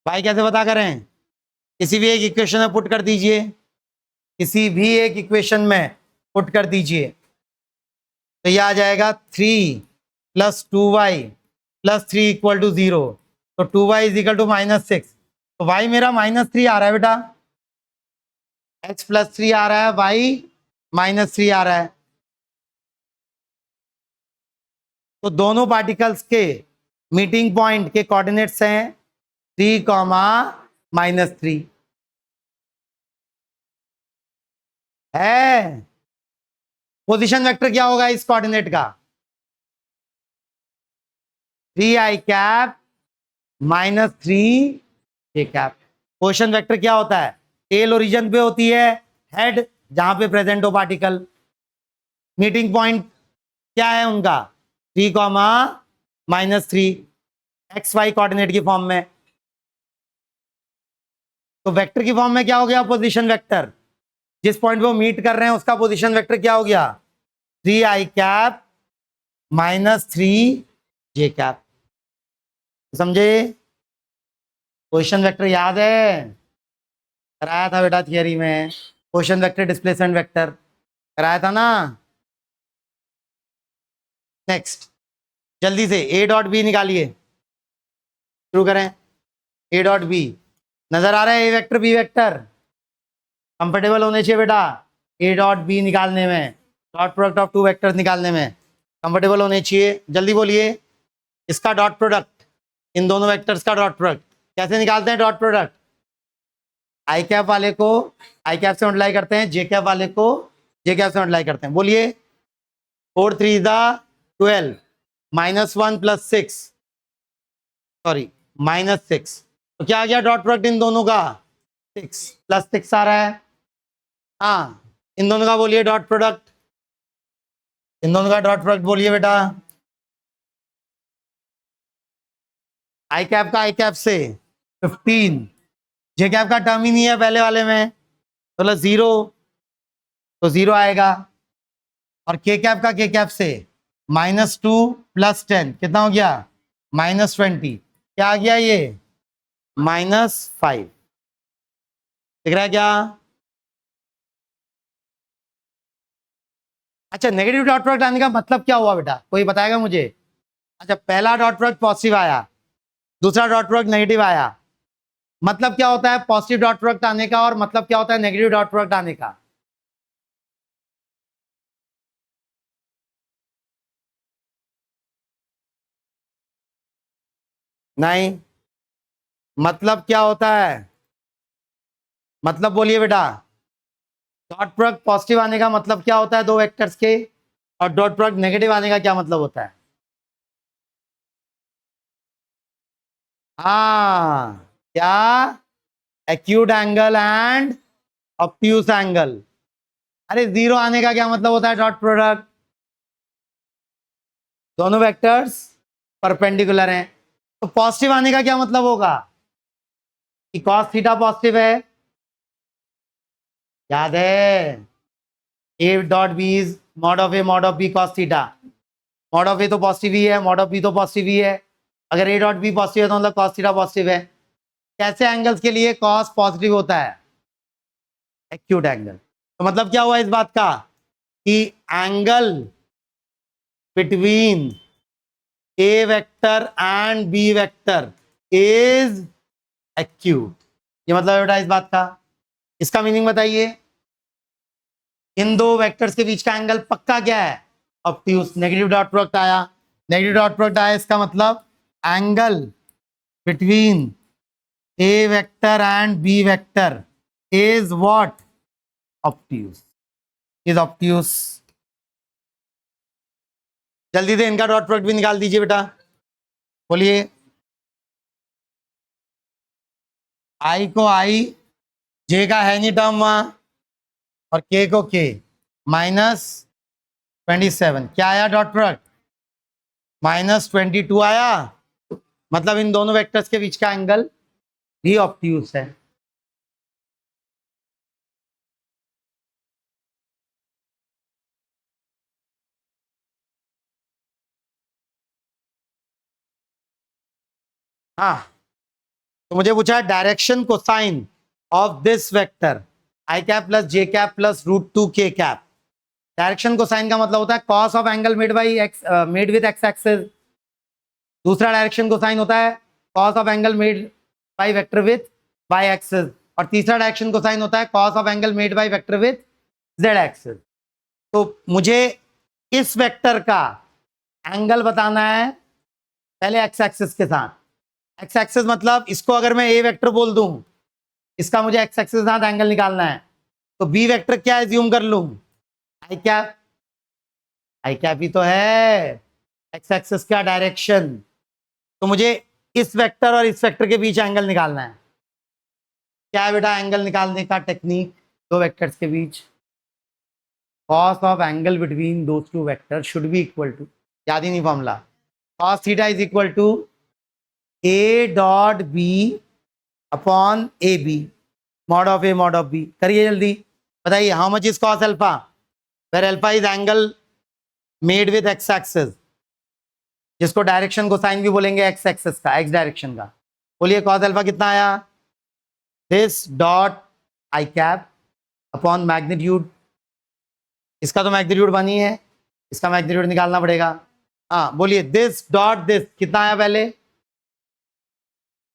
भाई कैसे पता करें? किसी भी एक इक्वेशन में पुट कर दीजिए, किसी भी एक इक्वेशन में पुट कर दीजिए, तो यह आ जाएगा 3 + 2y + 3 = 0। तो 2y = -6, तो y मेरा -3 आ रहा है बेटा, x +3 आ रहा है, y -3 आ रहा है। तो दोनों पार्टिकल्स के मीटिंग पॉइंट के कोऑर्डिनेट्स हैं 3, -3 है। पोजीशन वेक्टर क्या होगा इस कोऑर्डिनेट का? 3i cap -3j cap. Position vector क्या होता है? टेल ओरिजिन पे होती है, हेड जहां पे प्रेजेंट हो पार्टिकल। मीटिंग पॉइंट क्या है उनका? 3, -3, एक्स वाई कोऑर्डिनेट की फॉर्म में। तो वेक्टर की फॉर्म में क्या हो गया? Position vector. जिस पॉइंट पे वो मीट कर रहे हैं उसका पोजीशन वेक्टर क्या हो गया? 3i cap -3j cap. समझे? पोजीशन वेक्टर याद है? कराया था बेटा थियरी में, पोजीशन वेक्टर, डिस्प्लेसमेंट वेक्टर कराया था ना। नेक्स्ट, जल्दी से A.B निकालिए, शुरू करें। A.B नजर आ रहा है? ए वेक्टर बी वेक्टर कंफर्टेबल होने चाहिए बेटा A.B निकालने में, डॉट प्रोडक्ट ऑफ 2 वेक्टर्स निकालने में कंफर्टेबल होने चाहिए। जल्दी बोलिए, इसका डॉट प्रोडक्ट, इन दोनों वेक्टर्स का डॉट प्रोडक्ट कैसे निकालते हैं? डॉट प्रोडक्ट आई कैप वाले को आई कैप से मल्टीप्लाई करते हैं, जे कैप वाले को जे कैप से मल्टीप्लाई करते हैं। बोलिए, 4 3 12 -1 + 6, सॉरी -6, तो क्या आ गया डॉट प्रोडक्ट इन दोनों का? 6 + 6 आ रहा है। हाँ, इन दोनों का बोलिए डॉट प्रोडक्ट, इन दोनों का डॉट प्रोडक्ट बोलिए बेटा। आई कैप का आई कैप से 15, जे कैप का टर्म ही नहीं है पहले वाले में, तो 0, तो 0 आएगा। और के कैप का के कैप से -2 + 10 कितना हो गया? -20, क्या आ गया ये? -5। दिख रहा है क्या? अच्छा, नेगेटिव डॉट प्रोडक्ट आने का मतलब क्या हुआ बेटा, कोई बताएगा मुझे? अच्छा, पहला डॉट प्रोडक्ट पॉजिटिव आया, दूसरा डॉट प्रोडक्ट नेगेटिव आया, मतलब क्या होता है पॉजिटिव डॉट प्रोडक्ट आने का, और मतलब क्या होता है नेगेटिव डॉट प्रोडक्ट आने का? नहीं, मतलब क्या होता है? मतलब बोलिए बेटा। डॉट प्रोडक्ट पॉजिटिव आने का मतलब क्या होता है दो वेक्टर्स के, और डॉट प्रोडक्ट नेगेटिव आने का क्या मतलब होता है? हाँ, क्या? Acute angle and obtuse angle. अरे जीरो आने का क्या मतलब होता है डॉट प्रोडक्ट? दोनों वेक्टर्स परपेंडिकुलर हैं। तो पॉजिटिव आने का क्या मतलब होगा कि कॉस थीटा पॉजिटिव है, याद है? A dot B is mod of A mod of B cos theta. Mod of A तो पॉजिटिव ही है, मॉड ऑफ बी तो पॉजिटिव ही है। अगर ए डॉट बी पॉजिटिव है तो मतलब कॉस थीटा पॉजिटिव है। कैसे एंगल्स के लिए कॉस पॉजिटिव होता है? Acute angle. तो मतलब क्या हुआ इस बात का कि angle between A vector and B vector is acute. ये मतलब है बेटा इस बात का। इसका मीनिंग बताइए। इन दो वेक्टर्स के बीच का एंगल पक्का क्या है? ऑब्ट्यूस। नेगेटिव डॉट प्रोडक्ट आया, नेगेटिव डॉट प्रोडक्ट आया, इसका मतलब angle between A vector and B vector is what? Obtuse. Is obtuse. जल्दी से इनका डॉट प्रोडक्ट भी निकाल दीजिए बेटा। बोलिए। आई को आई, जे का है नहीं टर्म वहां, और के को के, -27 क्या आया डॉट प्रोडक्ट? -22 आया। मतलब इन दोनों वेक्टर्स के बीच का एंगल भी ऑब्ट्यूस है। हाँ, तो मुझे पूछा है direction cosine of this vector I cap plus J cap plus √2 k cap. Direction cosine का मतलब होता है cos of angle made by X, made with X axis. दूसरा डायरेक्शन कोसाइन होता है cos of angle made by vector with Y axis. और तीसरा direction cosine होता है cos of angle made by vector with Z axis. तो मुझे इस वेक्टर का एंगल बताना है पहले एक्स एक्सिस के साथ। एक्स एक्सिस मतलब इसको अगर मैं ए वेक्टर बोल दूं, इसका मुझे एक्स एक्सिस के साथ एंगल निकालना है। तो बी वेक्टर क्या एज्यूम कर लूं? आई कैप। आई कैप ही तो है एक्स एक्सिस का डायरेक्शन। तो मुझे इस वेक्टर और इस वेक्टर के बीच एंगल निकालना है। क्या है बेटा एंगल निकालने का टेक्निक दो वेक्टर्स के बीच? Cos of angle between those two vector should be equal to, याद ही नहीं formula, cos theta is equal to A dot B upon A B mod of A mod of B. करिए जल्दी, बताइए how much is cos alpha, where alpha is angle made with X axis, जिसको direction को sine भी बोलेंगे X axis का, X direction का। बोलिए कॉस अल्फा कितना आया? This dot I cap upon magnitude, इसका तो मैग्नीट्यूड 1 ही है, इसका मैग्नीट्यूड निकालना पड़ेगा। हाँ बोलिए दिस डॉट दिस कितना आया पहले?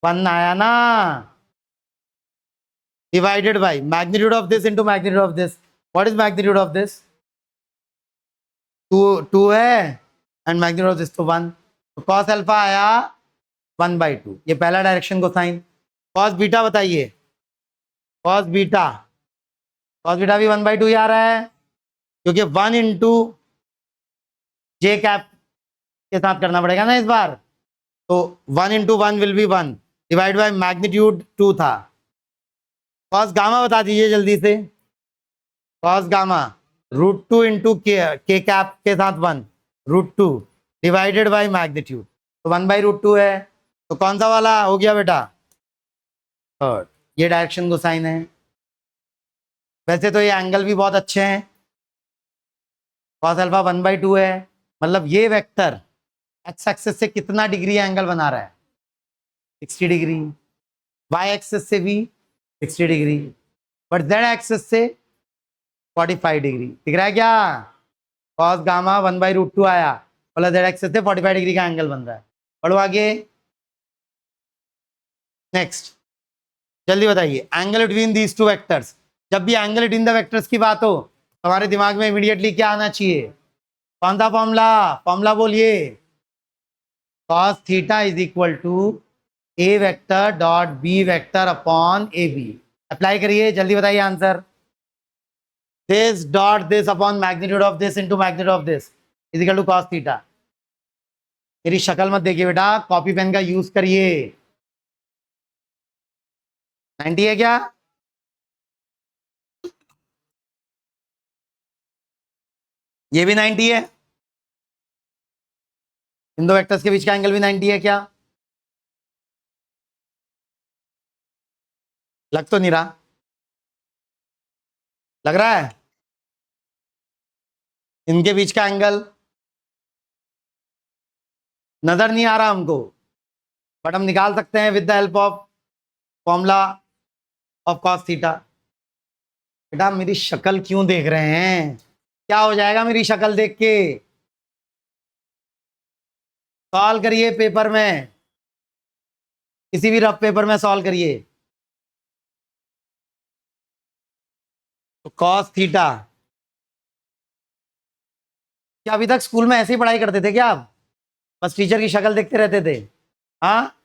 1 आया ना, divided by magnitude of this into magnitude of this. What is magnitude of this? 2 है, एंड मैग्नीट्यूड ऑफ दिस तो 1। तो कॉस अल्फा आया 1/2। ये पहला डायरेक्शन को साइन। कॉस बीटा बताइए। कॉस बीटा, कॉस बीटा भी 1/2 ही आ रहा है, क्योंकि 1 इंटू जे कैप के साथ करना पड़ेगा ना इस बार। तो 1 into 1 will be 1 divide by magnitude 2 था। कॉस गामा बता दीजिए जल्दी से। कॉस गामा √2 इंटू के कैप के साथ 1 √2 डिवाइडेड बाई मैग्नीट्यूड, तो 1/√2 है। तो कौन सा वाला हो गया बेटा? थर्ड। ये डायरेक्शन को साइन है। वैसे तो ये एंगल भी बहुत अच्छे हैं। कॉस अल्फा 1/2 है, मतलब ये वेक्टर एक्स एक्सिस से कितना डिग्री एंगल बना रहा है? 60 डिग्री। वाई एक्सिस से भी 60 डिग्री, बट जेड एक्सिस से 45 डिग्री। दिख रहा है क्या? कॉस गामा 1/√2 आया, मतलब जेड एक्सिस से 45 डिग्री का एंगल बन रहा है। पढ़ो आगे। नेक्स्ट, जल्दी बताइए angle between these two vectors. जब भी एंगल बिटवीन द वेक्टर्स की बात हो, हमारे दिमाग में इमीडिएटली क्या आना चाहिए? कौन सा फॉर्मूला? फॉर्मूला बोलिए। Cos theta is equal to A vector dot B vector upon A B. Apply करिए, जल्दी बताइए answer. This dot this upon magnitude of this into magnitude of this is equal to cos theta. मेरी शक्ल मत देखिए बेटा, copy pen का use करिए। 90 है क्या? ये भी 90 है। इन दो वेक्टर्स के बीच का एंगल भी 90 है क्या? लग तो नहीं रहा। लग रहा है? इनके बीच का एंगल नजर नहीं आ रहा हमको, बट हम निकाल सकते हैं with the help of formula of cos theta. बेटा मेरी शक्ल क्यों देख रहे हैं? क्या हो जाएगा मेरी शक्ल देख के? सॉल्व करिए पेपर में, किसी भी रफ पेपर में सॉल्व करिए। तो कॉस थीटा, क्या अभी तक स्कूल में ऐसे ही पढ़ाई करते थे क्या आप? बस टीचर की शक्ल देखते रहते थे? हाँ,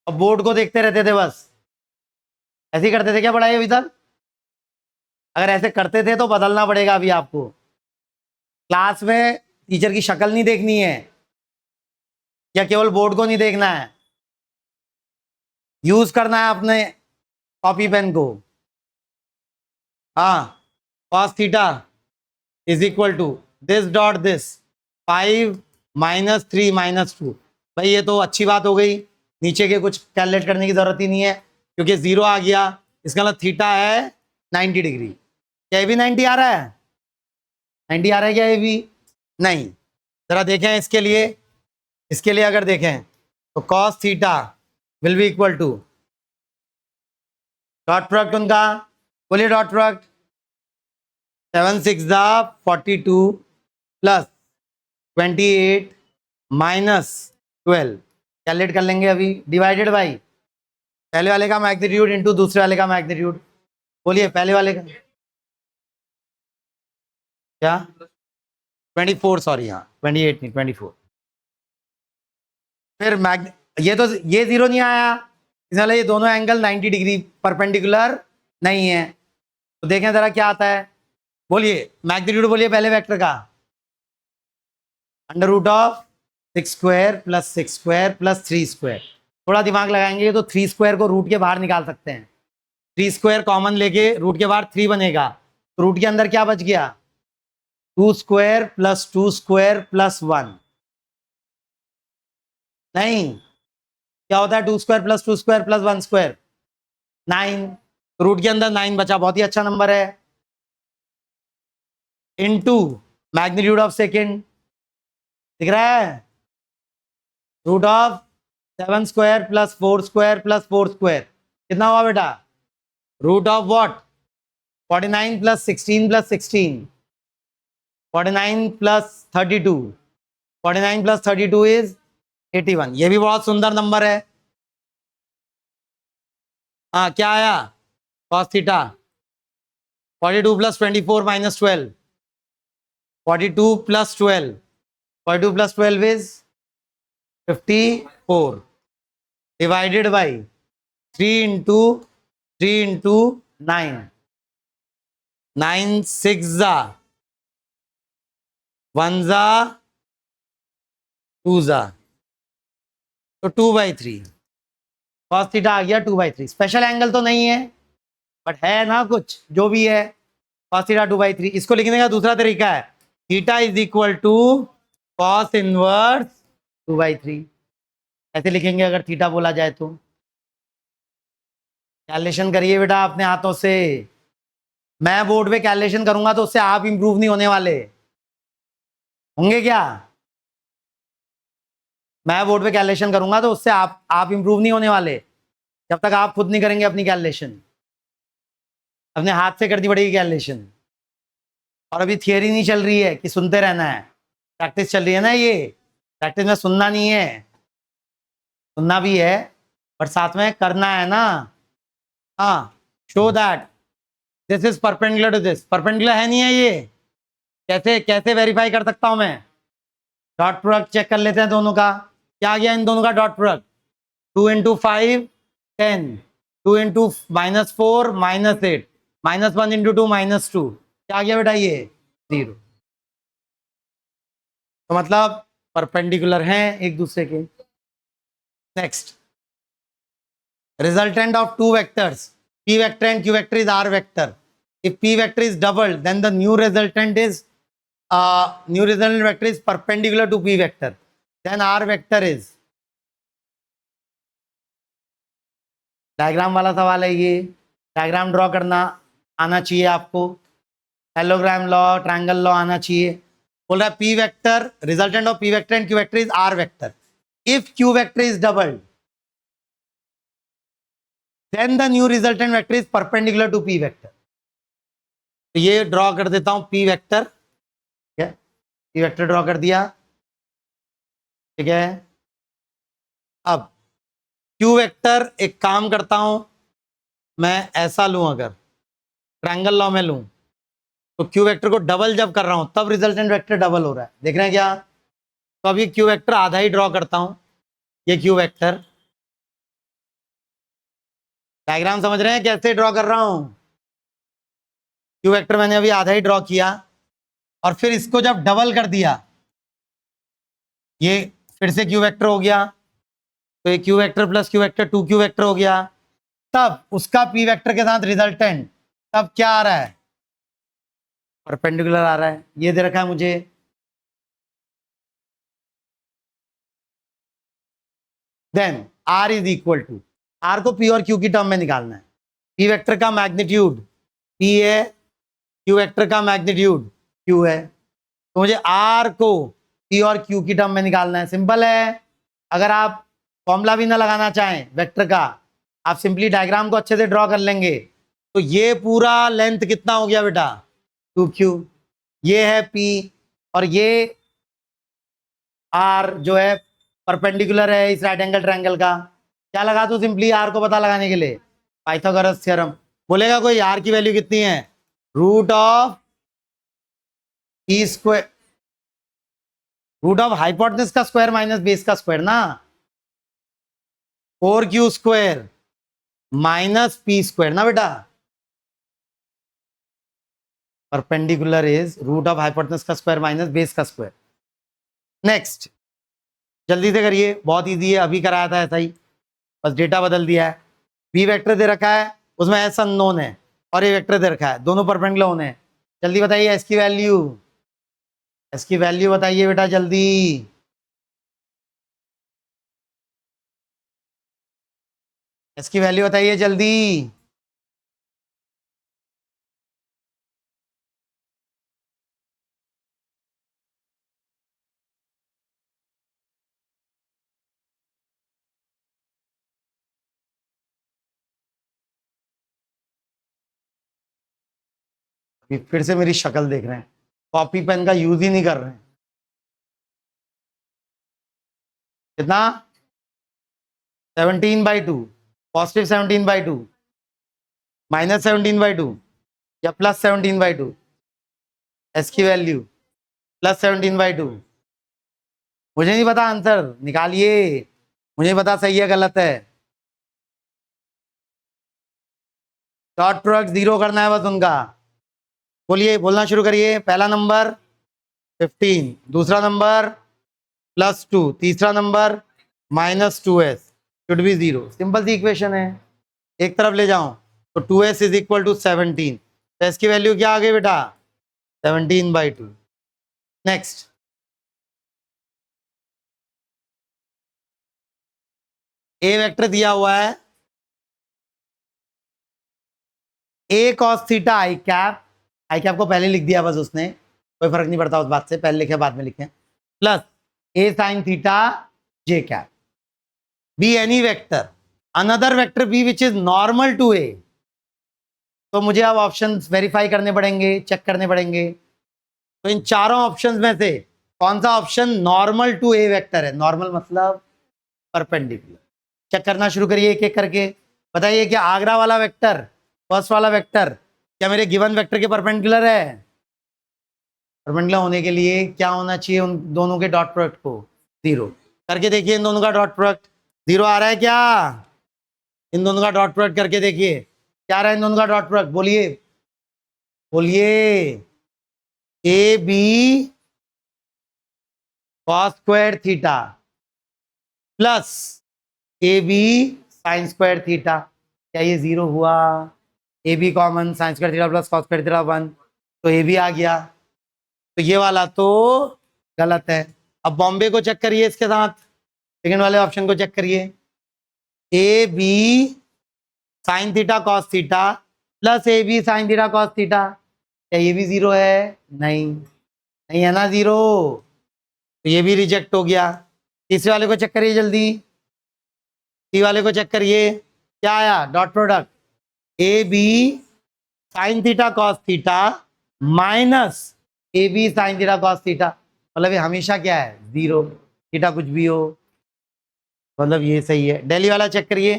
और बोर्ड को देखते रहते थे बस? ऐसे ही करते थे क्या पढ़ाई अभी तक? अगर ऐसे करते थे तो बदलना पड़ेगा अभी आपको। क्लास में टीचर की शक्ल नहीं देखनी है, या केवल बोर्ड को नहीं देखना है, यूज करना है अपने कॉपी पेन को। हाँ, cos theta is equal to this dot this 5 minus 3 minus 2। भाई ये तो अच्छी बात हो गई, नीचे के कुछ कैलकुलेट करने की जरूरत ही नहीं है क्योंकि 0 आ गया। इसका मतलब थीटा है 90 डिग्री। क्या ये भी 90 आ रहा है? 90 आ रहा है क्या ये भी? नहीं। जरा देखें इसके लिए अगर देखें तो cos theta will be equal to dot product उनका, बोलिए dot product. 7 6 42 plus 28 minus 12। Calculate कर लेंगे अभी, डिवाइडेड बाई पहले वाले का मैग्नीट्यूड इंटू दूसरे वाले का मैग्नीट्यूड। बोलिए पहले वाले का क्या? 24, सॉरी, हाँ 28 नहीं 24। फिर ये तो ये 0 नहीं आया, इसलिए ये दोनों एंगल 90 डिग्री परपेंडिकुलर नहीं है। तो देखें जरा क्या आता है। बोलिए मैग्नीट्यूड, बोलिए पहले वेक्टर का। Under root of 6 square plus 6 square plus 3 square. थोड़ा दिमाग लगाएंगे तो 3 स्क्वायर को रूट के बाहर निकाल सकते हैं। 3 स्क्वायर कॉमन लेके रूट के बाहर 3 बनेगा, तो रूट के अंदर क्या बच गया? 2 स्क्वायर प्लस 2 स्क्वायर प्लस 1। नहीं, क्या होता है 2 square plus 2 square plus 1 square? 9। Root के अंदर 9 बचा, बहुत ही अच्छा नंबर है। इनटू मैग्नीट्यूड ऑफ सेकेंड, दिख रहा है? Root of 7 square plus 4 square plus 4 square कितना हुआ बेटा? Root of what? 49 plus 16 plus 16, 49 plus 32, 49 plus 32 is 81। ये भी बहुत सुंदर नंबर है। हाँ क्या आया? cos theta 42 plus 24 minus 12, 42 plus 12, 42 plus 12 is 54 divided by 3 into 9। 9 6 जा 1 जा 2 जा, तो 2/3 cos थीटा आ गया 2/3। स्पेशल एंगल तो नहीं है बट है ना कुछ, जो भी है cos थीटा 2/3। इसको लिखने का दूसरा तरीका है, theta is equal to cos inverse 2/3। ऐसे लिखेंगे अगर थीटा बोला जाए तो। कैलकुलेशन करिए बेटा अपने हाथों से। मैं बोर्ड पे कैलकुलेशन करूंगा तो उससे आप इंप्रूव नहीं होने वाले होंगे क्या? मैं बोर्ड पे कैलकुलेशन करूंगा तो उससे आप इंप्रूव नहीं होने वाले जब तक आप खुद नहीं करेंगे अपनी कैलकुलेशन। अपने हाथ से करनी पड़ेगी कैलकुलेशन। और अभी थियरी नहीं चल रही है कि सुनते रहना है, प्रैक्टिस चल रही है ना। ये प्रैक्टिस में सुनना नहीं है, सुनना भी है पर साथ में करना है ना। हाँ, show that this is perpendicular to this. Perpendicular है नहीं है ये? कैसे कैसे वेरीफाई कर सकता हूं मैं? डॉट प्रोडक्ट चेक कर लेते हैं दोनों का। क्या आ गया इन दोनों का dot product? 2 into 5 10, 2 into -4 -8, -1 into 2 -2, क्या आ गया बेटा ये 0। तो मतलब परपेंडिकुलर हैं एक दूसरे के। Next, resultant of two vectors p vector and q vector is r vector. If p vector is doubled, then the new resultant vector is perpendicular to p vector. Then r vector is, diagram वाला सवाल है ये, diagram draw करना आना चाहिए आपको, parallelogram law, triangle law आना चाहिए। बोल रहा है p vector, resultant of p vector and q vector is r vector. If q vector is doubled, then the new resultant vector is perpendicular to p vector। तो ये draw कर देता हूं p वेक्टर, ठीक है, p वेक्टर ड्रॉ कर दिया, ठीक है। अब q वेक्टर, एक काम करता हूं मैं, ऐसा लूं, अगर ट्रायंगल लॉ में लूं तो q वेक्टर को डबल जब कर रहा हूं तब रिजल्टेंट वेक्टर डबल हो रहा है, देख रहे हैं क्या। तो अब ये q वेक्टर आधा ही ड्रॉ करता हूं, ये q वेक्टर, डायग्राम समझ रहे हैं कैसे ड्रॉ कर रहा हूं। q वेक्टर मैंने अभी आधा ही ड्रॉ किया, और फिर इसको जब डबल कर दिया, ये फिर से q वेक्टर हो गया, तो ये q vector plus q vector 2q vector हो गया। तब उसका p वेक्टर के साथ रिजल्टेंट तब क्या आ रहा है, परपेंडिकुलर आ रहा है, ये दे रखा है मुझे। Then r is equal to, r को p और q की टर्म में निकालना है। p वेक्टर का मैग्नीट्यूड p है, q वेक्टर का मैग्नीट्यूड q है, तो मुझे r को p और q की टर्म में निकालना है। सिंपल है, अगर आप फॉर्मूला भी ना लगाना चाहें वेक्टर का, आप सिंपली डायग्राम को अच्छे से ड्रॉ कर लेंगे। तो ये पूरा लेंथ कितना हो गया बेटा 2q, ये है p, और ये r जो है परपेंडिकुलर है इस राइट एंगल ट्रायंगल का। क्या लगा दूं सिंपली r को पता लगाने के लिए, पाइथागोरस थ्योरम। बोलेगा कोई r की वैल्यू कितनी है, root of p square, root of hypotenuse का स्क्वायर माइनस बेस का स्क्वायर ना, 4q square minus p square ना बेटा। Perpendicular is root of hypotenuse का स्क्वायर माइनस बेस का स्क्वायर। नेक्स्ट, जल्दी से करिए, बहुत इजी है, अभी कराया था ऐसा ही, बस डेटा बदल दिया है। बी वेक्टर दे रखा है, उसमें एस अननोन है, और ए वेक्टर दे रखा है, दोनों परपेंडिकुलर होने हैं। जल्दी बताइए एस की वैल्यू, एस की वैल्यू बताइए बेटा जल्दी। एस की वैल्यू बताइए जल्दी। फिर से मेरी शक्ल देख रहे हैं, कॉपी पेन का यूज ही नहीं कर रहे हैं। कितना 17/2, पॉजिटिव 17/2, -17/2 या +17/2, एस की वैल्यू +17/2। मुझे नहीं पता आंसर, निकालिए, मुझे पता सही है गलत है। डॉट प्रोडक्ट 0 करना है बस उनका। बोलिए, बोलना शुरू करिए। पहला नंबर 15, दूसरा नंबर +2, तीसरा number -2s should be 0। Simple सी इक्वेशन है, एक तरफ ले जाऊं तो 2s इज इक्वल टू 17, तो s की वैल्यू क्या आ गई बेटा 17/2। नेक्स्ट, ए वेक्टर दिया हुआ है, a cos theta I cap को पहले लिख दिया बस उसने, कोई फर्क नहीं पड़ता उस बात से, पहले लिखे बाद में लिखे, plus a sin theta j cap. B any vector, another vector B which is normal to a। तो मुझे अब ऑप्शंस वेरीफाई करने पड़ेंगे, चेक करने पड़ेंगे। तो इन चारों ऑप्शंस में से कौन सा option normal to A vector है, नॉर्मल मतलब परपेंडिकुलर। चेक करना शुरू करिए एक एक करके, बताइए क्या आगरा वाला वेक्टर, फर्स्ट वाला वेक्टर क्या मेरे गिवन वेक्टर के परपेंडिकुलर है। परपेंडिकुलर होने के लिए क्या होना चाहिए, उन दोनों के डॉट प्रोडक्ट को 0 करके देखिए, इन दोनों का डॉट प्रोडक्ट जीरो आ रहा है क्या? इन दोनों का डॉट प्रोडक्ट करके देखिए, क्या आ रहा है इन दोनों का डॉट प्रोडक्ट? बोलिए बोलिए। A B cos square theta plus A B sine square theta. क्या ये जीरो हुआ? A B common, sine square theta plus cos square theta 1, तो ए बी आ गया। तो ये वाला तो गलत है। अब बॉम्बे को चेक करिए इसके साथ, सेकंड वाले ऑप्शन को चेक करिए। A B sine theta cos theta plus A B sine theta cos theta, क्या ये भी जीरो है? नहीं, नहीं है ना जीरो, तो ये भी रिजेक्ट हो गया। तीसरे वाले को चेक करिए जल्दी, सी वाले को चेक करिए, क्या आया dot product? A B sine theta cos theta minus A B sine theta cos theta, मतलब ये हमेशा क्या है? जीरो, थीटा कुछ भी हो, मतलब ये सही है। दिल्ली वाला चेक करिए,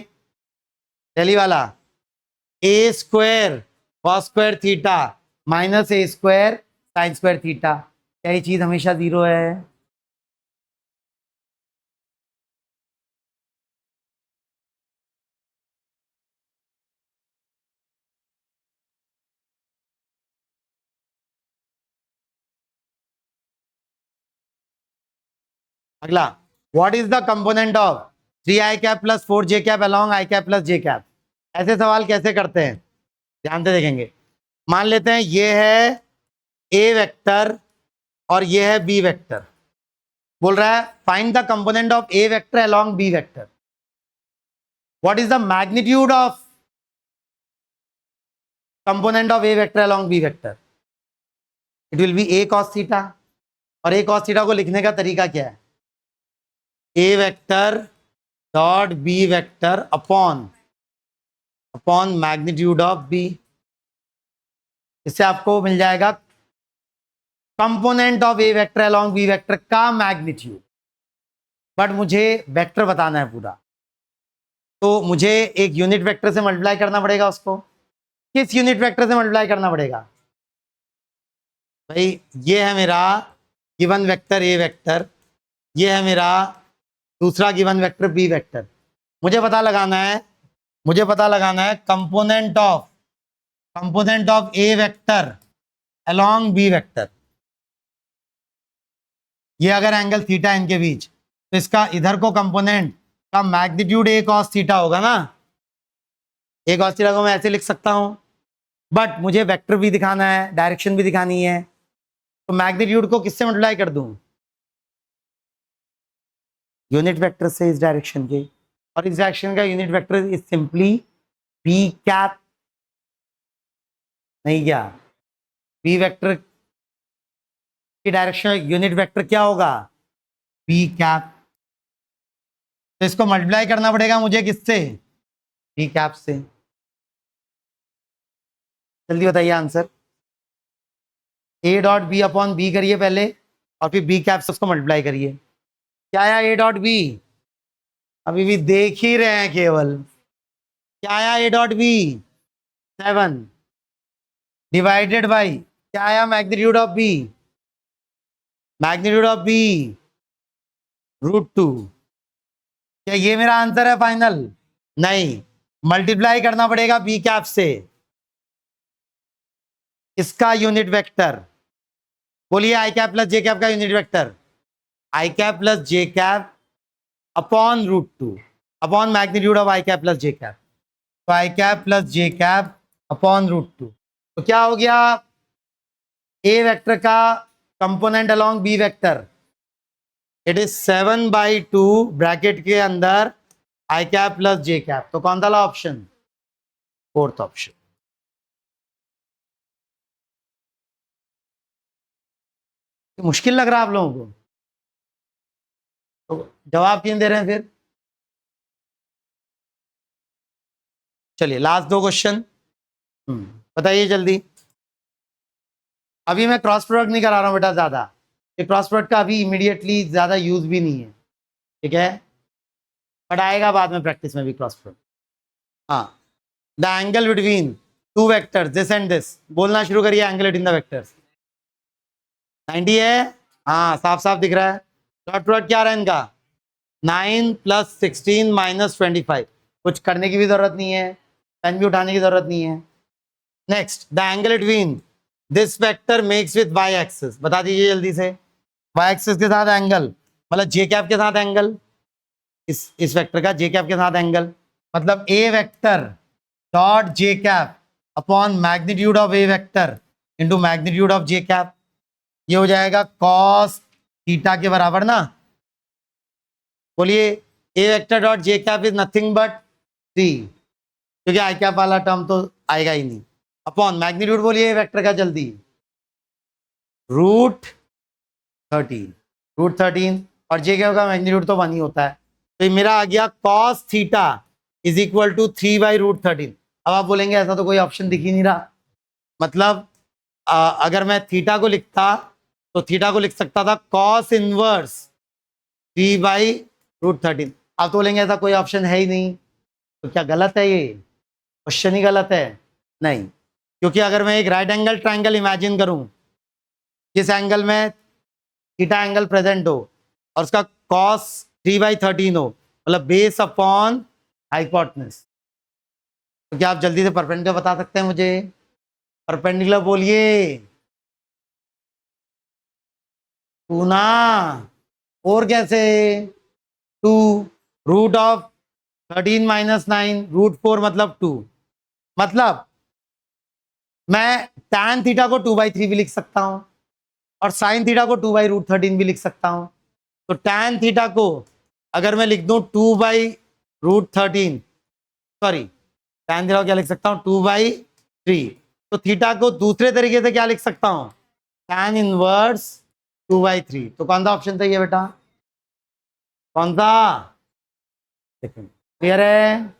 दिल्ली वाला A square cos square theta minus A square sine square theta, क्या ये चीज हमेशा जीरो है? अगला, what is the component of 3i cap plus 4j cap along i cap plus j cap? ऐसे सवाल कैसे करते हैं, ध्यान से देखेंगे। मान लेते हैं ये है a वेक्टर और ये है b वेक्टर। बोल रहा है find the component of a vector along b vector. What is the magnitude of component of a vector along b vector? It will be a cos theta, और a cos theta को लिखने का तरीका क्या है? a vector dot b vector upon magnitude of b। इससे आपको मिल जाएगा component of A vector along B vector का मैग्नीट्यूड। बट मुझे वेक्टर बताना है पूरा, तो मुझे एक यूनिट वेक्टर से मल्टीप्लाई करना पड़ेगा उसको। किस यूनिट वेक्टर से मल्टीप्लाई करना पड़ेगा भाई? ये है मेरा गिवन वेक्टर ए वेक्टर, ये है मेरा दूसरा गिवन वेक्टर बी वेक्टर। मुझे पता लगाना है component of A vector along B vector. ये अगर एंगल थीटा है इनके बीच, तो इसका इधर को कंपोनेंट का मैग्नीट्यूड ए कॉस थीटा होगा ना। ए कॉस थीटा को मैं ऐसे लिख सकता हूं, बट मुझे वेक्टर भी दिखाना है, डायरेक्शन भी दिखानी है, तो मैग्नीट्यूड को किससे मल्टीप्लाई कर दूं? यूनिट वेक्टर से इस डायरेक्शन के, और इस डायरेक्शन का unit vector is simply B cap. नहीं क्या बी वेक्टर की डायरेक्शन यूनिट वेक्टर क्या होगा? B cap. तो इसको मल्टीप्लाई करना पड़ेगा मुझे किससे? बी कैप से। जल्दी बताइए answer. A dot B upon B करिए पहले, और फिर बी कैप से उसको मल्टीप्लाई करिए। क्या आया ए डॉट बी? अभी भी देख ही रहे हैं केवल। क्या आया A dot B? 7 divided by क्या आया? Magnitude of B, √2। क्या ये मेरा आंसर है फाइनल? नहीं, मल्टीप्लाई करना पड़ेगा बी कैप से इसका यूनिट वेक्टर। बोलिए I cap plus J cap का unit vector, I cap plus J cap upon √2 upon magnitude of I cap plus J cap. तो I cap plus J cap upon √2, तो क्या हो गया? A vector का component along B vector, it is 7/2 bracket के अंदर I cap plus J cap. तो कौन सा ऑप्शन? Fourth option. मुश्किल लग रहा है आप लोगों को? तो जवाब क्यों दे रहे हैं फिर? चलिए लास्ट 2 क्वेश्चन बताइए जल्दी। अभी मैं क्रॉस प्रोडक्ट नहीं करा रहा हूं बेटा ज्यादा, ये क्रॉस प्रोडक्ट का अभी इमीडिएटली ज्यादा यूज भी नहीं है, ठीक है, बट आएगा बाद में प्रैक्टिस में भी क्रॉस प्रोडक्ट। हाँ, the angle between 2 vectors this and this, बोलना शुरू करिए। एंगल बिटवीन द वेक्टर्स 90 है, हाँ साफ साफ दिख रहा है। डॉट प्रोडक्ट क्या आ रहा है इनका? 9 + 16 - 25, कुछ करने की भी जरूरत नहीं है, पेन भी उठाने की जरूरत नहीं है। Next, the angle between this vector makes with Y axis, बता दीजिए जल्दी से। वाई एक्सिस के साथ एंगल मतलब जे कैप के साथ एंगल, इस वेक्टर का जे कैप के साथ एंगल, मतलब A vector dot J cap upon magnitude of A vector into magnitude of J cap, ये हो जाएगा कॉस थीटा के बराबर ना। बोलिए A vector dot J cap is nothing but 3, क्योंकि आई कैप वाला टर्म तो आएगा ही नहीं, अपॉन मैग्नीट्यूड बोलिए ए वेक्टर का जल्दी, √13, √13, और जे कैप का मैग्नीट्यूड तो 1 ही होता है, तो ये मेरा आ गया cos theta is equal to 3/√13। अब आप बोलेंगे ऐसा तो कोई ऑप्शन दिख ही नहीं रहा, मतलब अगर मैं थीटा को लिखता तो थीटा को लिख सकता था कॉस इनवर्स 3/√13। आप तो बोलेंगे ऐसा कोई ऑप्शन है ही नहीं, तो क्या गलत है, ये क्वेश्चन ही गलत है? नहीं, क्योंकि अगर मैं एक राइट एंगल ट्राइंगल इमेजिन करूं जिस एंगल में थीटा एंगल प्रेजेंट हो और उसका कॉस 3/13 हो, मतलब बेस अपॉन हाइपोटेनस, तो क्या आप जल्दी से परपेंडिकुलर बता सकते हैं मुझे? परपेंडिकुलर बोलिए, 2 ना, और कैसे 2, √13 - 9, √4 मतलब 2, मतलब मैं tan थीटा को 2/3 भी लिख सकता हूं और sin थीटा को 2/√13 भी लिख सकता हूं। तो tan थीटा को अगर मैं लिख दूं 2/√13, सॉरी tan थीटा को क्या लिख सकता हूं 2/3, तो थीटा को दूसरे तरीके से क्या लिख सकता हूं tan इनवर्स 2/3। तो कौन सा ऑप्शन सही है बेटा, कौन सा? क्लियर है?